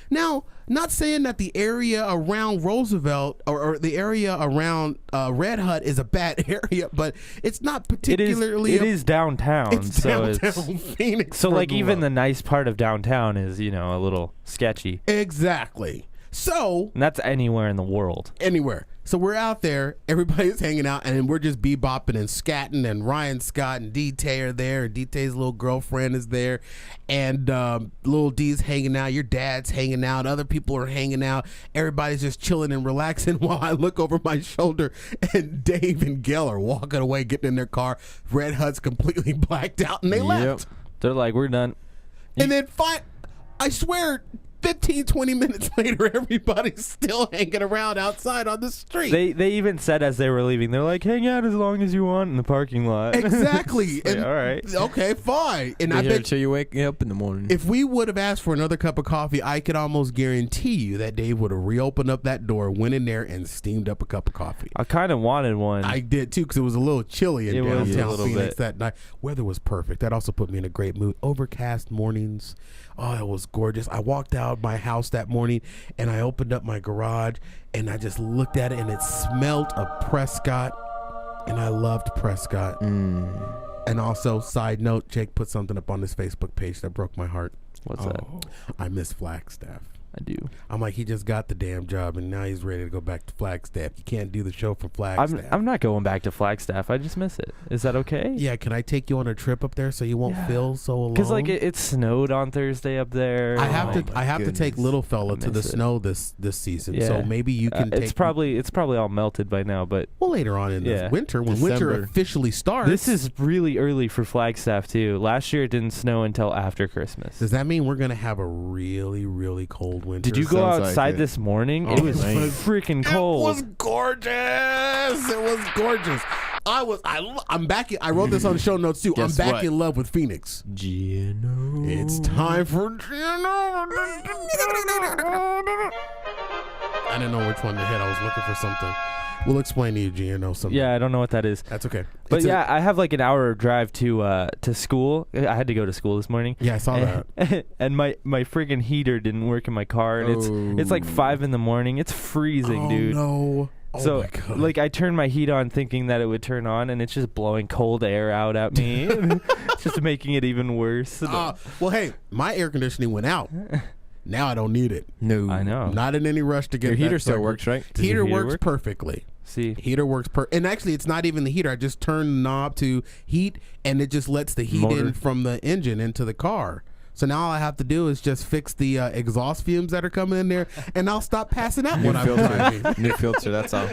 Now, not saying that the area around Roosevelt or the area around Red Hut is a bad area, but it's not particularly. It is downtown. It's downtown Phoenix. So, like, even the nice part of downtown is, a little sketchy. Exactly. So. And that's anywhere in the world. Anywhere. So we're out there, everybody's hanging out, and we're just bebopping and scatting, and Ryan Scott and DT are there, and DT's little girlfriend is there, and little D's hanging out, your dad's hanging out, other people are hanging out, everybody's just chilling and relaxing while I look over my shoulder, and Dave and Gail are walking away, getting in their car. Red Hut's completely blacked out, and they left. They're like, we're done. And then I swear, 15, 20 minutes later, everybody's still hanging around outside on the street. They even said as they were leaving, they're like, hang out as long as you want in the parking lot. Exactly. Like, all right. Okay, fine. And I I bet until you wake up in the morning. If we would have asked for another cup of coffee, I could almost guarantee you that Dave would have reopened up that door, went in there, and steamed up a cup of coffee. I kind of wanted one. I did too, because it was a little chilly in downtown Phoenix bit. that night. Weather was perfect. That also put me in a great mood. Overcast mornings Oh, it was gorgeous. I walked out my house that morning and I opened up my garage and I just looked at it and it smelled of Prescott, and I loved Prescott. And also, side note, Jake put something up on his Facebook page that broke my heart. What's that? I miss Flagstaff. I do. I'm like, he just got the damn job and now he's ready to go back to Flagstaff. You can't do the show from Flagstaff. I'm not going back to Flagstaff. I just miss it. Is that okay? Yeah, can I take you on a trip up there so you won't feel so alone? Because like it snowed on Thursday up there. I have to take little fella to the snow this season. Yeah. So maybe you can take. It's probably all melted by now, but later on in this winter, when winter officially starts. This is really early for Flagstaff too. Last year it didn't snow until after Christmas. Does that mean we're gonna have a really, really cold winter? Did you go outside this morning? It was freaking cold. It was gorgeous. It was gorgeous. I'm back. I wrote this on the show notes too. I'm back in love with Phoenix. Gino. It's time for Gino. I didn't know which one to hit. I was looking for something. We'll explain to you, Gino. Something. Yeah, I don't know what that is. That's okay. But I have like an hour drive to school. I had to go to school this morning. Yeah, I saw that. And my friggin' heater didn't work in my car, and it's like 5 in. It's freezing, dude. No. Oh so my God. like I turned my heat on thinking that it would turn on, and it's just blowing cold air out at me, just making it even worse. Well, hey, my air conditioning went out. Now I don't need it. No, I know. Not in any rush to get your that heater still sucker. works, right? Heater works perfectly. See, heater works and actually it's not even the heater. I just turn the knob to heat and it just lets the heat in from the engine into the car. So now all I have to do is just fix the exhaust fumes that are coming in there, and I'll stop passing out when I'm driving. New filter, that's all.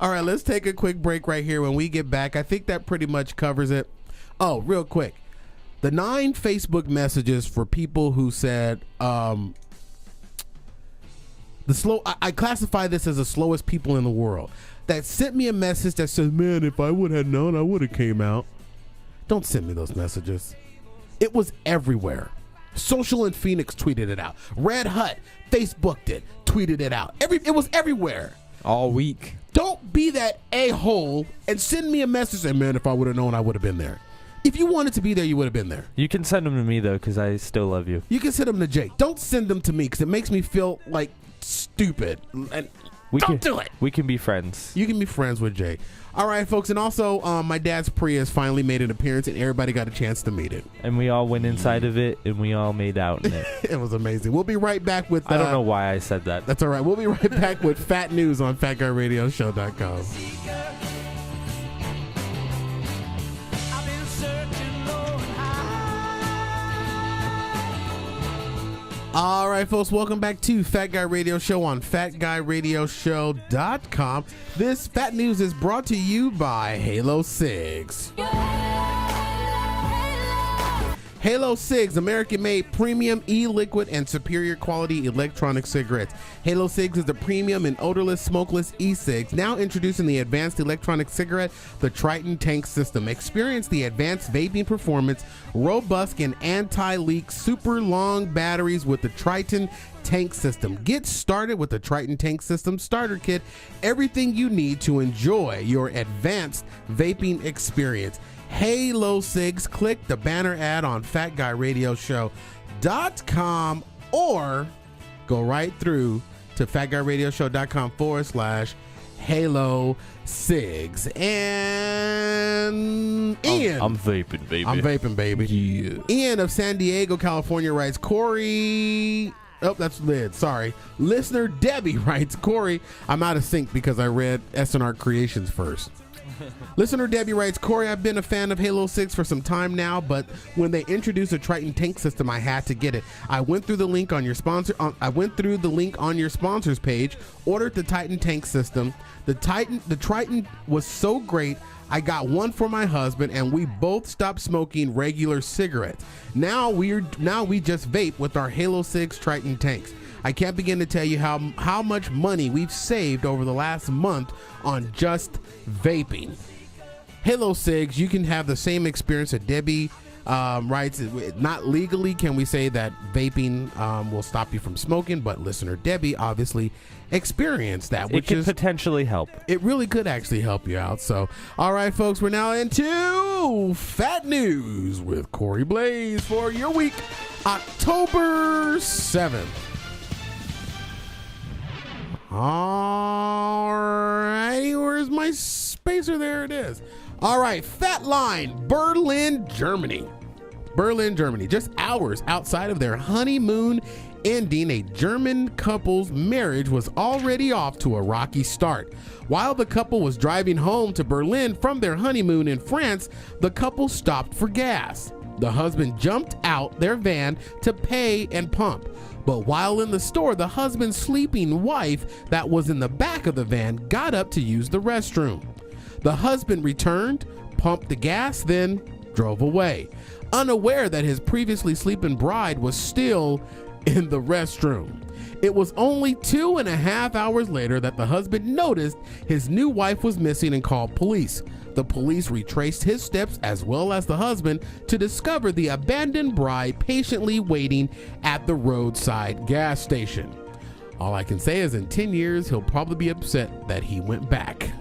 All right, let's take a quick break right here. When we get back, I think that pretty much covers it. Oh, real quick. The 9 Facebook messages for people who said I classify this as the slowest people in the world, that sent me a message that says, man, if I would have known, I would have came out. Don't send me those messages. It was everywhere. Social in Phoenix tweeted it out. Red Hut Facebooked it, tweeted it out. It was everywhere. All week. Don't be that a-hole and send me a message saying, man, if I would have known, I would have been there. If you wanted to be there, you would have been there. You can send them to me, though, because I still love you. You can send them to Jake. Don't send them to me because it makes me feel like stupid. And don't do it. We can be friends. You can be friends with Jake. All right, folks. And also, my dad's Prius finally made an appearance, and everybody got a chance to meet it. And we all went inside of it, and we all made out in it. It was amazing. We'll be right back with... I don't know why I said that. That's all right. We'll be right back with Fat News on FatGuyRadioShow.com. All right, folks, welcome back to Fat Guy Radio Show on FatGuyRadioShow.com. This Fat News is brought to you by Halo Cigs. Halo Cigs, American-made premium e-liquid and superior quality electronic cigarettes. Halo Cigs is the premium and odorless, smokeless e-cigs. Now introducing the advanced electronic cigarette, the Triton Tank System. Experience the advanced vaping performance, robust and anti-leak super long batteries with the Triton Tank System. Get started with the Triton Tank System Starter Kit. Everything you need to enjoy your advanced vaping experience. Halo Cigs. Click the banner ad on FatGuyRadioShow.com or go right through to FatGuyRadioShow.com/Halo Cigs. And Ian. I'm vaping, baby. I'm vaping, baby. Yeah. Ian of San Diego, California writes, Corey... Oh, that's Lid. Sorry. Listener Debbie writes, Corey, I'm out of sync because I read SNR Creations first. Listener Debbie writes, Corey, I've been a fan of Halo 6 for some time now, but when they introduced a Triton Tank System, I had to get it. I went through the link on your sponsors page, ordered the Titan Tank System. The Triton was so great, I got one for my husband, and we both stopped smoking regular cigarettes. Now we just vape with our Halo 6 Triton tanks. I can't begin to tell you how much money we've saved over the last month on just vaping. Halo Cigs, you can have the same experience that Debbie writes. Not legally can we say that vaping will stop you from smoking, but listener Debbie obviously experienced that, which could potentially help. It really could actually help you out. So, all right, folks, we're now into go. Fat News with Corey Blaze for your week, October 7th. All right, where's my spacer? There it is. All right, Fat Line, Berlin, Germany. Berlin, Germany. Just hours outside of their honeymoon ending, a German couple's marriage was already off to a rocky start. While the couple was driving home to Berlin from their honeymoon in France, the couple stopped for gas. The husband jumped out their van to pay and pump. But while in the store, the husband's sleeping wife that was in the back of the van got up to use the restroom. The husband returned, pumped the gas, then drove away, unaware that his previously sleeping bride was still in the restroom. It was only 2.5 hours later that the husband noticed his new wife was missing and called police. The police retraced his steps as well as the husband to discover the abandoned bride patiently waiting at the roadside gas station. All I can say is in 10 years, he'll probably be upset that he went back.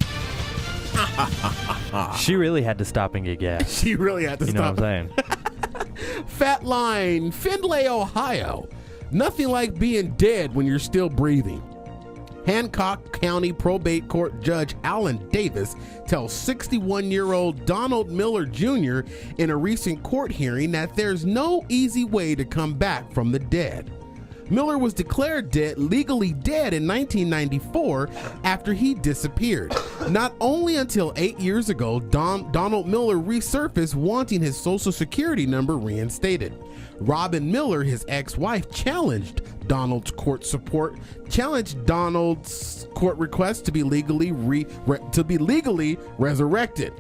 She really had to stop and get gas. She really had to stop. You know what I'm saying? Fat Line, Findlay, Ohio. Nothing like being dead when you're still breathing. Hancock County Probate Court Judge Alan Davis tells 61-year-old Donald Miller Jr. in a recent court hearing that there's no easy way to come back from the dead. Miller was declared legally dead in 1994 after he disappeared. Not only until 8 years ago, Donald Miller resurfaced wanting his Social Security number reinstated. Robin Miller, his ex-wife, challenged Donald's court request to be legally resurrected.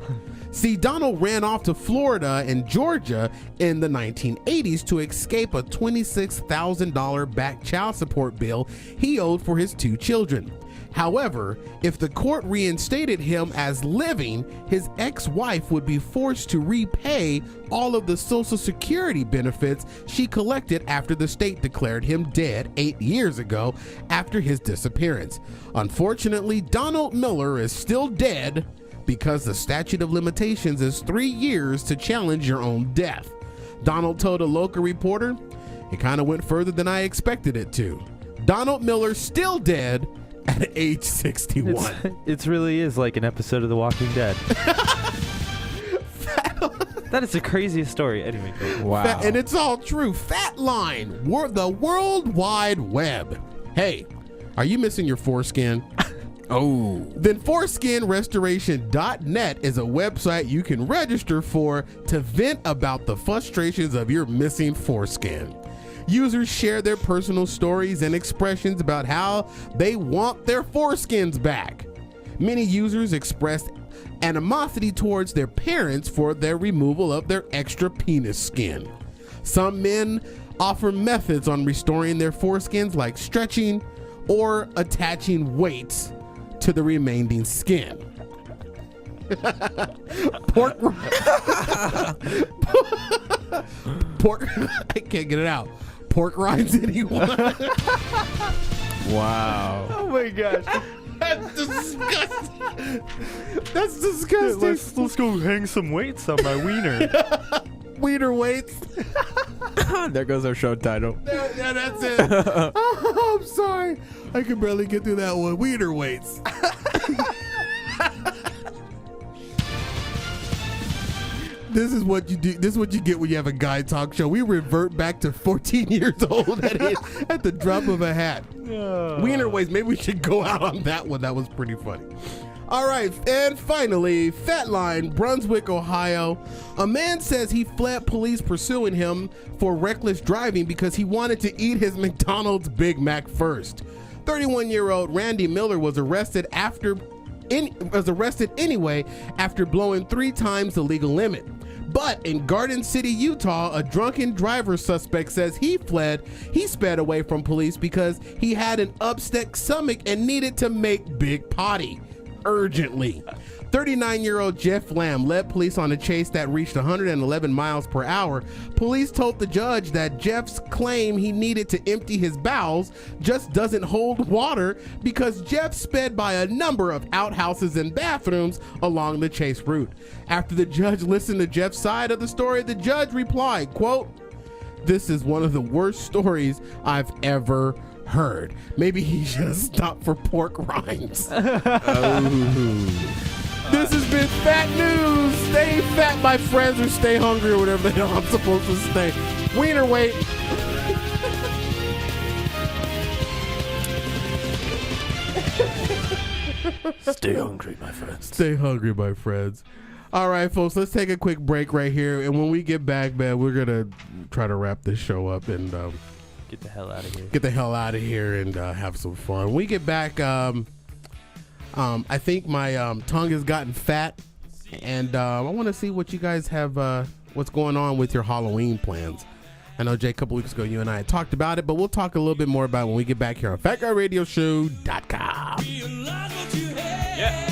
See, Donald ran off to Florida and Georgia in the 1980s to escape a $26,000 back child support bill he owed for his 2 children. However, if the court reinstated him as living, his ex-wife would be forced to repay all of the Social Security benefits she collected after the state declared him dead 8 years ago after his disappearance. Unfortunately, Donald Miller is still dead because the statute of limitations is 3 years to challenge your own death. Donald told a local reporter, "It kind of went further than I expected it to." Donald Miller still dead at age 61. It really is like an episode of The Walking Dead. That is the craziest story. Anyway, wow. And it's all true. Fat Line, the World Wide Web. Hey, are you missing your foreskin? Oh. Then ForeskinRestoration.net is a website you can register for to vent about the frustrations of your missing foreskin. Users share their personal stories and expressions about how they want their foreskins back. Many users expressed animosity towards their parents for their removal of their extra penis skin. Some men offer methods on restoring their foreskins like stretching or attaching weights to the remaining skin. Pork I can't get it out. Pork rinds anyone? Wow. oh my gosh. That's disgusting. That's disgusting. Let's go hang some weights on my wiener. Wiener weights. There goes our show title. Yeah, that's it. Oh, I'm sorry. I can barely get through that one. Wiener weights. This is what you do. This is what you get when you have a guy talk show. We revert back to 14 years old at the drop of a hat. Wiener weights. Maybe we should go out on that one. That was pretty funny. All right, and finally, Fat Line, Brunswick, Ohio. A man says he fled police pursuing him for reckless driving because he wanted to eat his McDonald's Big Mac first. 31-year-old Randy Miller was arrested anyway after blowing 3 times the legal limit. But in Garden City, Utah, a drunken driver suspect says he sped away from police because he had an upset stomach and needed to make big potty urgently. 39-year-old Jeff Lamb led police on a chase that reached 111 miles per hour. Police told the judge that Jeff's claim he needed to empty his bowels just doesn't hold water because Jeff sped by a number of outhouses and bathrooms along the chase route. After the judge listened to Jeff's side of the story, the judge replied, quote, "This is one of the worst stories I've ever heard. Maybe he should have stopped for pork rinds." This has been Fat News. Stay fat, my friends, or stay hungry, or whatever the hell I'm supposed to stay. Weiner Weight. Stay hungry, my friends. Stay hungry, my friends. All right, folks, let's take a quick break right here. And when we get back, man, we're going to try to wrap this show up and get the hell out of here. Get the hell out of here and have some fun. When we get back, I think my tongue has gotten fat. And I want to see what you guys have, what's going on with your Halloween plans. I know, Jay, a couple weeks ago, you and I had talked about it, but we'll talk a little bit more about it when we get back here on FatGuyRadioShow.com. Yeah.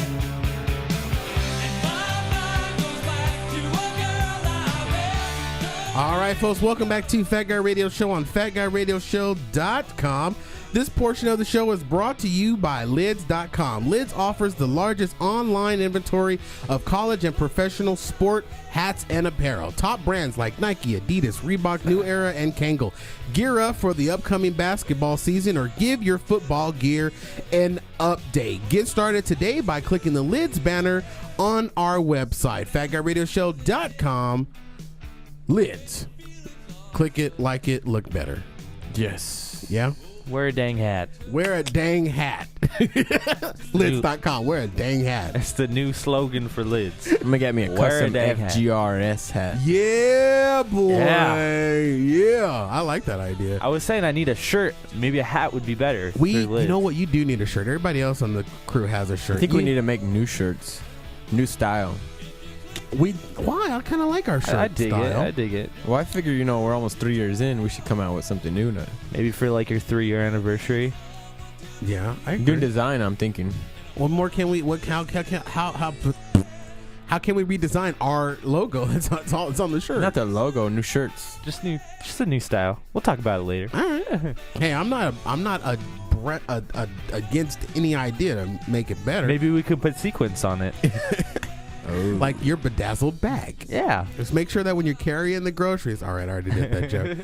All right, folks, welcome back to Fat Guy Radio Show on FatGuyRadioShow.com. This portion of the show is brought to you by Lids.com. Lids offers the largest online inventory of college and professional sport hats and apparel. Top brands like Nike, Adidas, Reebok, New Era, and Kangol. Gear up for the upcoming basketball season or give your football gear an update. Get started today by clicking the Lids banner on our website, FatGuyRadioShow.com. Lids. Click it, like it, look better. Yes. Yeah? Wear a dang hat. Wear a dang hat. Lids.com. Wear a dang hat. That's the new slogan for Lids. I'm going to get me a Wear custom FGRS hat. Yeah, boy. Yeah. Yeah. I like that idea. I was saying I need a shirt. Maybe a hat would be better. You know what? You do need a shirt. Everybody else on the crew has a shirt. I think we need to make new shirts. New style. Why? I kind of like our shirt I dig style. it. I dig it. Well, I figure, we're almost 3 years in. We should come out with something new now. Maybe for like your 3-year anniversary. Yeah, I agree. New design, I'm thinking. What more can we? How can we redesign our logo? It's on the shirt. Not the logo, new shirts. Just a new style. We'll talk about it later. All right. Hey, I'm not against any idea to make it better. Maybe we could put sequins on it. Like your bedazzled bag. Yeah. Just make sure that when you're carrying the groceries. All right, I already did that joke.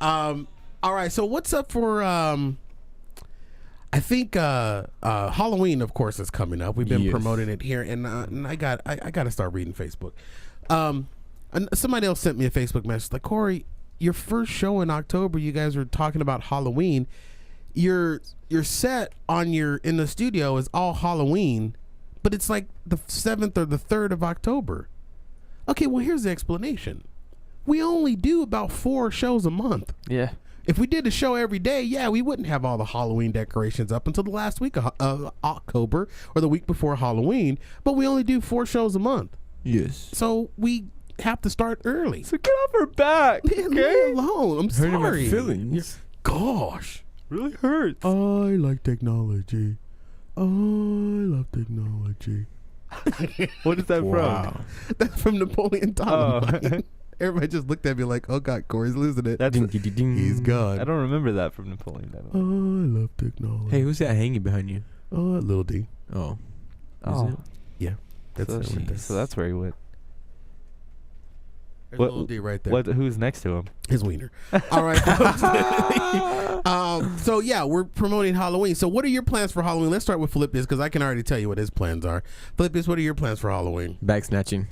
All right, so what's up for I think Halloween, of course, is coming up. We've been promoting it here, and I got to start reading Facebook. And somebody else sent me a Facebook message like, Corey, your first show in October, you guys were talking about Halloween. Your set in the studio is all Halloween. But it's like the 7th or the 3rd of October. Okay, well, here's the explanation. We only do about 4 shows a month. Yeah. If we did a show every day, we wouldn't have all the Halloween decorations up until the last week of October or the week before Halloween. But we only do 4 shows a month. Yes. So we have to start early. So get off her back. Man, leave me alone. I'm sorry. Hurting my feelings. Gosh. Really hurts. I like technology. I love technology. What is that from? That's from Napoleon Dynamite. Everybody just looked at me like, oh God, Corey's losing it. He's gone. I don't remember that from Napoleon Dynamite. I love technology. Hey, who's that hanging behind you? Little D. Oh. Yeah. So that's where he went. There's Little D right there. Who's next to him? His wiener. All right. So yeah, we're promoting Halloween. So what are your plans for Halloween? Let's start with Philippius because I can already tell you what his plans are. Philippius, what are your plans for Halloween? Bag snatching.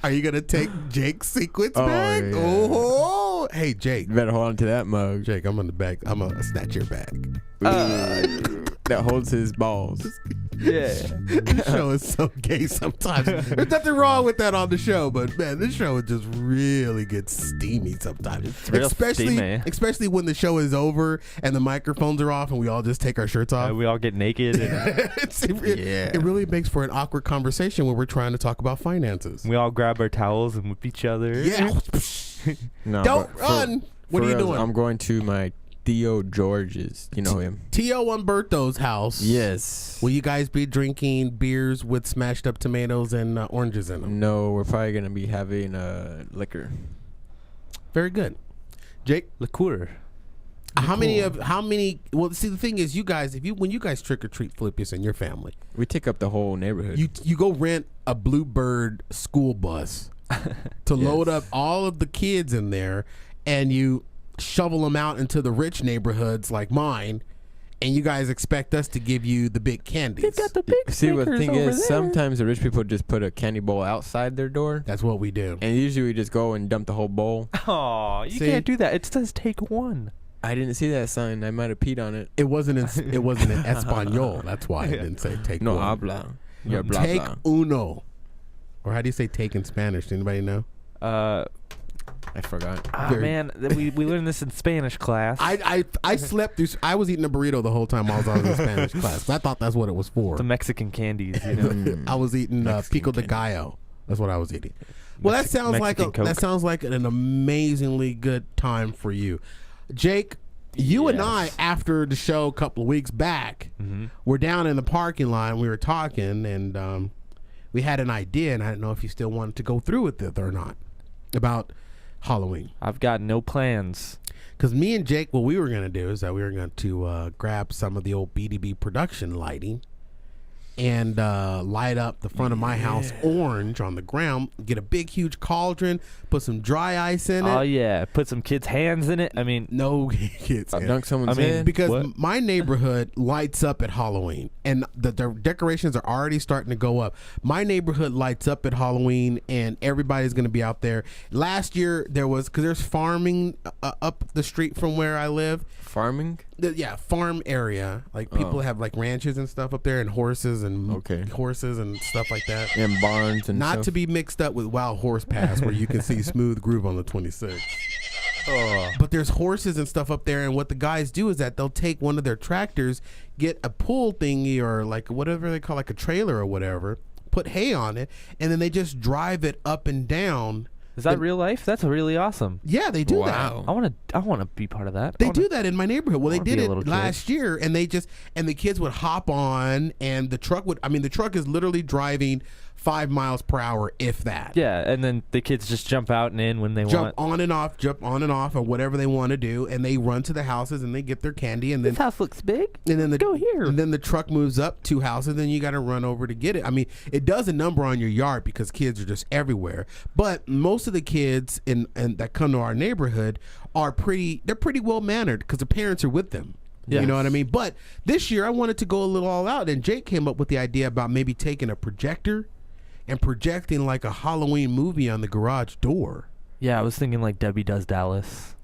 Are you gonna take Jake's sequence bag? Yeah. Oh, hey Jake, You better hold on to that mug. Jake, I'm gonna snatch your bag. That holds his balls. Yeah. This show is so gay sometimes. There's nothing wrong with that on the show, but man, this show just really gets steamy sometimes. It's real steamy. Especially when the show is over and the microphones are off and we all just take our shirts off. We all get naked. And it really makes for an awkward conversation when we're trying to talk about finances. we all grab our towels and whip each other. Yeah. No, Don't run. What are you doing? I'm going to my Theo George's. You know him. Tio Umberto's house. Yes. Will you guys be drinking beers with smashed up tomatoes and oranges in them? No, we're probably gonna be having liquor. Very good. Jake? Liqueur. How many? Well, see, the thing is, you guys, when you guys trick or treat Philippius and your family, We take up the whole neighborhood. you go rent a Bluebird school bus to load up all of the kids in there, and you shovel them out into the rich neighborhoods like mine, and you guys expect us to give you the big candies. They've got the big See, what the thing over is, there. sometimes the rich people just put a candy bowl outside their door, That's what we do. and usually we just go and dump the whole bowl. Oh, you See? can't do that. It says take one. I didn't see that sign. I might have peed on it. It wasn't in Espanol. That's why I didn't say take No one. habla. You're blah Take blah. uno. Or how do you say take in Spanish? Anybody know? I forgot. Man, we learned this in Spanish class. I slept through. I was eating a burrito the whole time while I was in Spanish class. I thought that's what it was for. the Mexican candies, you know. I was eating pico de gallo. That's what I was eating. Well, that sounds like an amazingly good time for you, Jake. You and I, after the show a couple of weeks back, were down in the parking lot. We were talking, and we had an idea, and I didn't know if you still wanted to go through with it or not about Halloween. I've got no plans. Because me and Jake, what we were going to do is that we were going to grab some of the old BDB production lighting and light up the front of my house orange on the ground, get a big, huge cauldron, put some dry ice in it. Oh, yeah. Put some kids' hands in it. I mean, No kids. I'll dunk someone's head. Because What? my neighborhood lights up at Halloween, and the decorations are already starting to go up. My neighborhood lights up at Halloween, and everybody's going to be out there. Last year, because there's farming up the street from where I live. Farming? Farm area. Like people have like ranches and stuff up there, and horses and stuff like that. And barns and Not stuff. to be mixed up with Wild Horse Pass, where you can see Smooth Groove on the 26th. But there's horses and stuff up there, and what the guys do is that they'll take one of their tractors, get a pull thingy or like whatever they call like a trailer or whatever, put hay on it, and then they just drive it up and down. is that real life? That's really awesome. Yeah, they do Wow. I want to be part of that. They do that in my neighborhood. Well, they wanna did be a it little kid. last year, and the kids would hop on, and the truck is literally driving 5 miles per hour, if that. Yeah, and then the kids just jump out and in when they Jump want. jump on and off, or whatever they want to do, and they run to the houses and they get their candy, and then This house looks big. and then Go here. and then the truck moves up 2 houses, then you got to run over to get it. I mean, it does a number on your yard because kids are just everywhere. But most of the kids in that come to our neighborhood are pretty well mannered because the parents are with them. Yeah. You know what I mean? But this year I wanted to go a little all out, and Jake came up with the idea about maybe taking a projector and projecting like a Halloween movie on the garage door. Yeah, I was thinking like Debbie Does Dallas.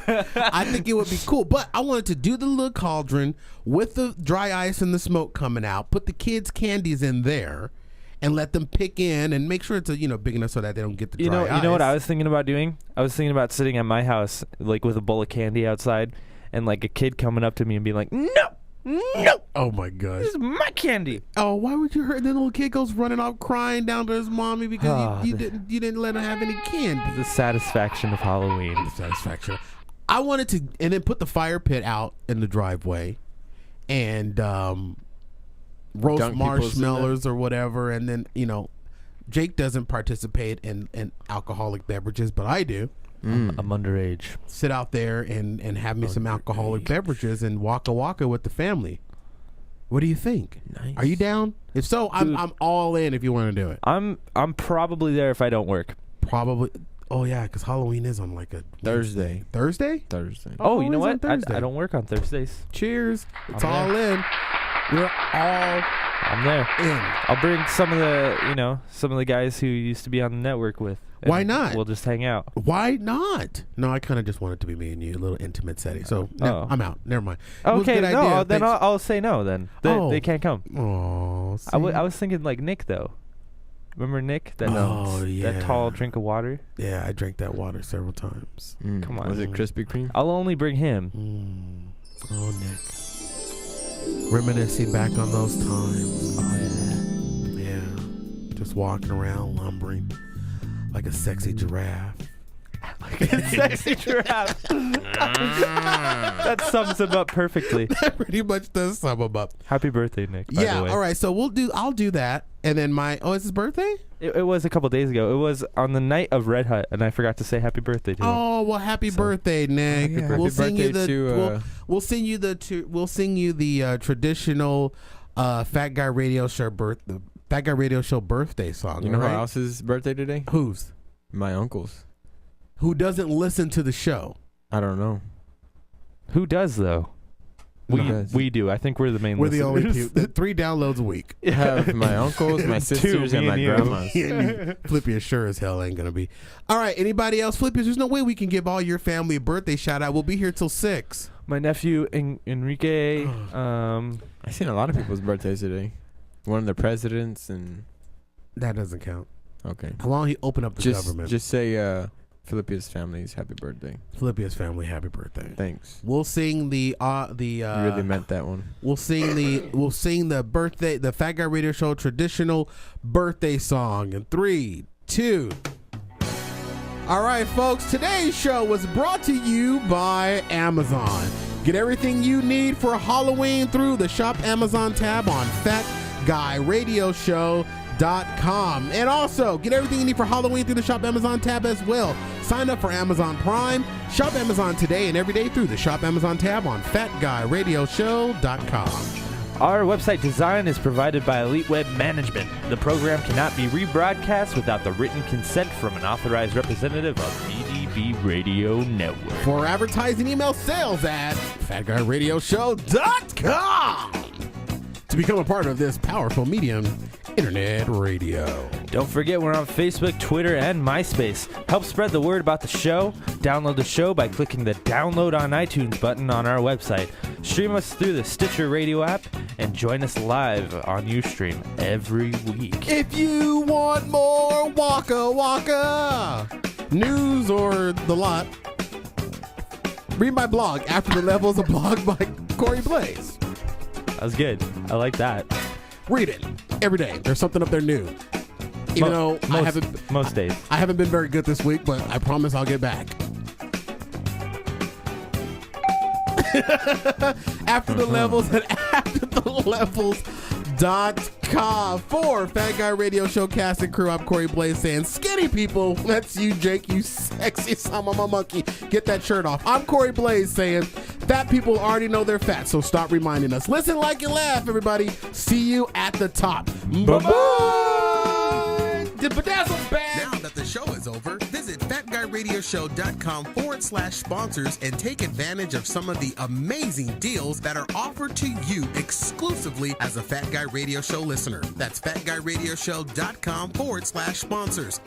I think it would be cool, but I wanted to do the little cauldron with the dry ice and the smoke coming out, put the kids' candies in there, and let them pick in, and make sure it's big enough so that they don't get the dry ice. You know what I was thinking about doing? I was thinking about sitting at my house like with a bowl of candy outside, and like a kid coming up to me and being like, "No, Oh my gosh! this is my candy." Oh, why would you hurt? The little kid goes running off crying down to his mommy because you didn't let him have any candy. The satisfaction of Halloween. The satisfaction. I wanted to, and then put the fire pit out in the driveway, and roast Dunk people's in marshmallows or whatever, and then Jake doesn't participate in alcoholic beverages, but I do. I'm underage. Sit out there and have me some alcoholic beverages and waka with the family. What do you think? Nice. Are you down? If so, I'm all in. If you want to do it, I'm probably there if I don't work. probably. Oh yeah, because Halloween is on like a Thursday. Thursday. Oh, you know always on what? Thursday. I don't work on Thursdays. Cheers! It's I'm all there. in. We're all I'm there. in. I'll bring some of the guys who used to be on the network with. and Why not? We'll just hang out. Why not? No, I kind of just want it to be me and you, a little intimate setting. So no, I'm out. Never mind. It was a Okay, good no, idea. then Thanks. I'll say no. Then they can't come. Oh, I was thinking like Nick though. Remember Nick? That that tall drink of water. Yeah, I drank that water several times. Come on. Was it Krispy Kreme? I'll only bring him. Oh, Nick. Reminiscing back on those times. Oh Yeah. Just walking around lumbering like a sexy giraffe. Sexy giraffe. That sums him up perfectly. That pretty much does sum him up. Happy birthday, Nick. By the way. All right. So I'll do that, and then it's his birthday. It was a couple days ago. It was on the night of Red Hut, and I forgot to say happy birthday to him. Oh well, happy birthday, Nick. We'll sing you the traditional Fat Guy Radio Show birthday song. You know who else's birthday today? Whose? My uncle's. Who doesn't listen to the show? I don't know. Who does though? We do. I think we're the main. We're listeners. the only people. 3 downloads a week. I have my uncles, my sisters, and my grandmas. Flippy sure as hell ain't gonna be. All right. Anybody else, Flippy? There's no way we can give all your family a birthday shout out. We'll be here till 6. My nephew Enrique. I seen a lot of people's birthdays today. One of the presidents and. That doesn't count. Okay. How long he open up the government? Just say Philippia's family's happy birthday. Philippia's family happy birthday. Thanks. We'll sing the you really meant that one. We'll sing the Fat Guy Radio Show traditional birthday song in 3, 2. All right, folks. Today's show was brought to you by Amazon. Get everything you need for Halloween through the Shop Amazon tab on FatGuyRadioShow.com. And also get everything you need for Halloween through the Shop Amazon tab as well. Sign up for Amazon Prime. Shop Amazon today and every day through the Shop Amazon tab on FatGuyRadioShow.com. Our website design is provided by Elite Web Management. The program cannot be rebroadcast without the written consent from an authorized representative of BDB Radio Network. For advertising, email sales at FatGuyRadioShow.com to become a part of this powerful medium, internet radio. Don't forget we're on Facebook, Twitter, and MySpace. Help spread the word about the show. Download the show by clicking the Download on iTunes button on our website. Stream us through the Stitcher Radio app and join us live on Ustream every week. If you want more Waka Waka news or the lot, read my blog, After the Levels, a blog by Corey Blaze. That was good. I like that. Read it every day. There's something up there new. Even though most days. I haven't been very good this week, but I promise I'll get back. After the Levels at AfterTheLevels.com. For Fat Guy Radio Show cast and crew, I'm Corey Blaze saying, skinny people, that's you, Jake, you sexy son of a monkey. Get that shirt off. I'm Corey Blaze saying, fat people already know they're fat, so stop reminding us. Listen, like, and laugh, everybody. See you at the top. Bye-bye. Bedazzle bag. Now that the show is over, visit FatGuyRadioShow.com/sponsors and take advantage of some of the amazing deals that are offered to you exclusively as a Fat Guy Radio Show listener. That's FatGuyRadioShow.com/sponsors.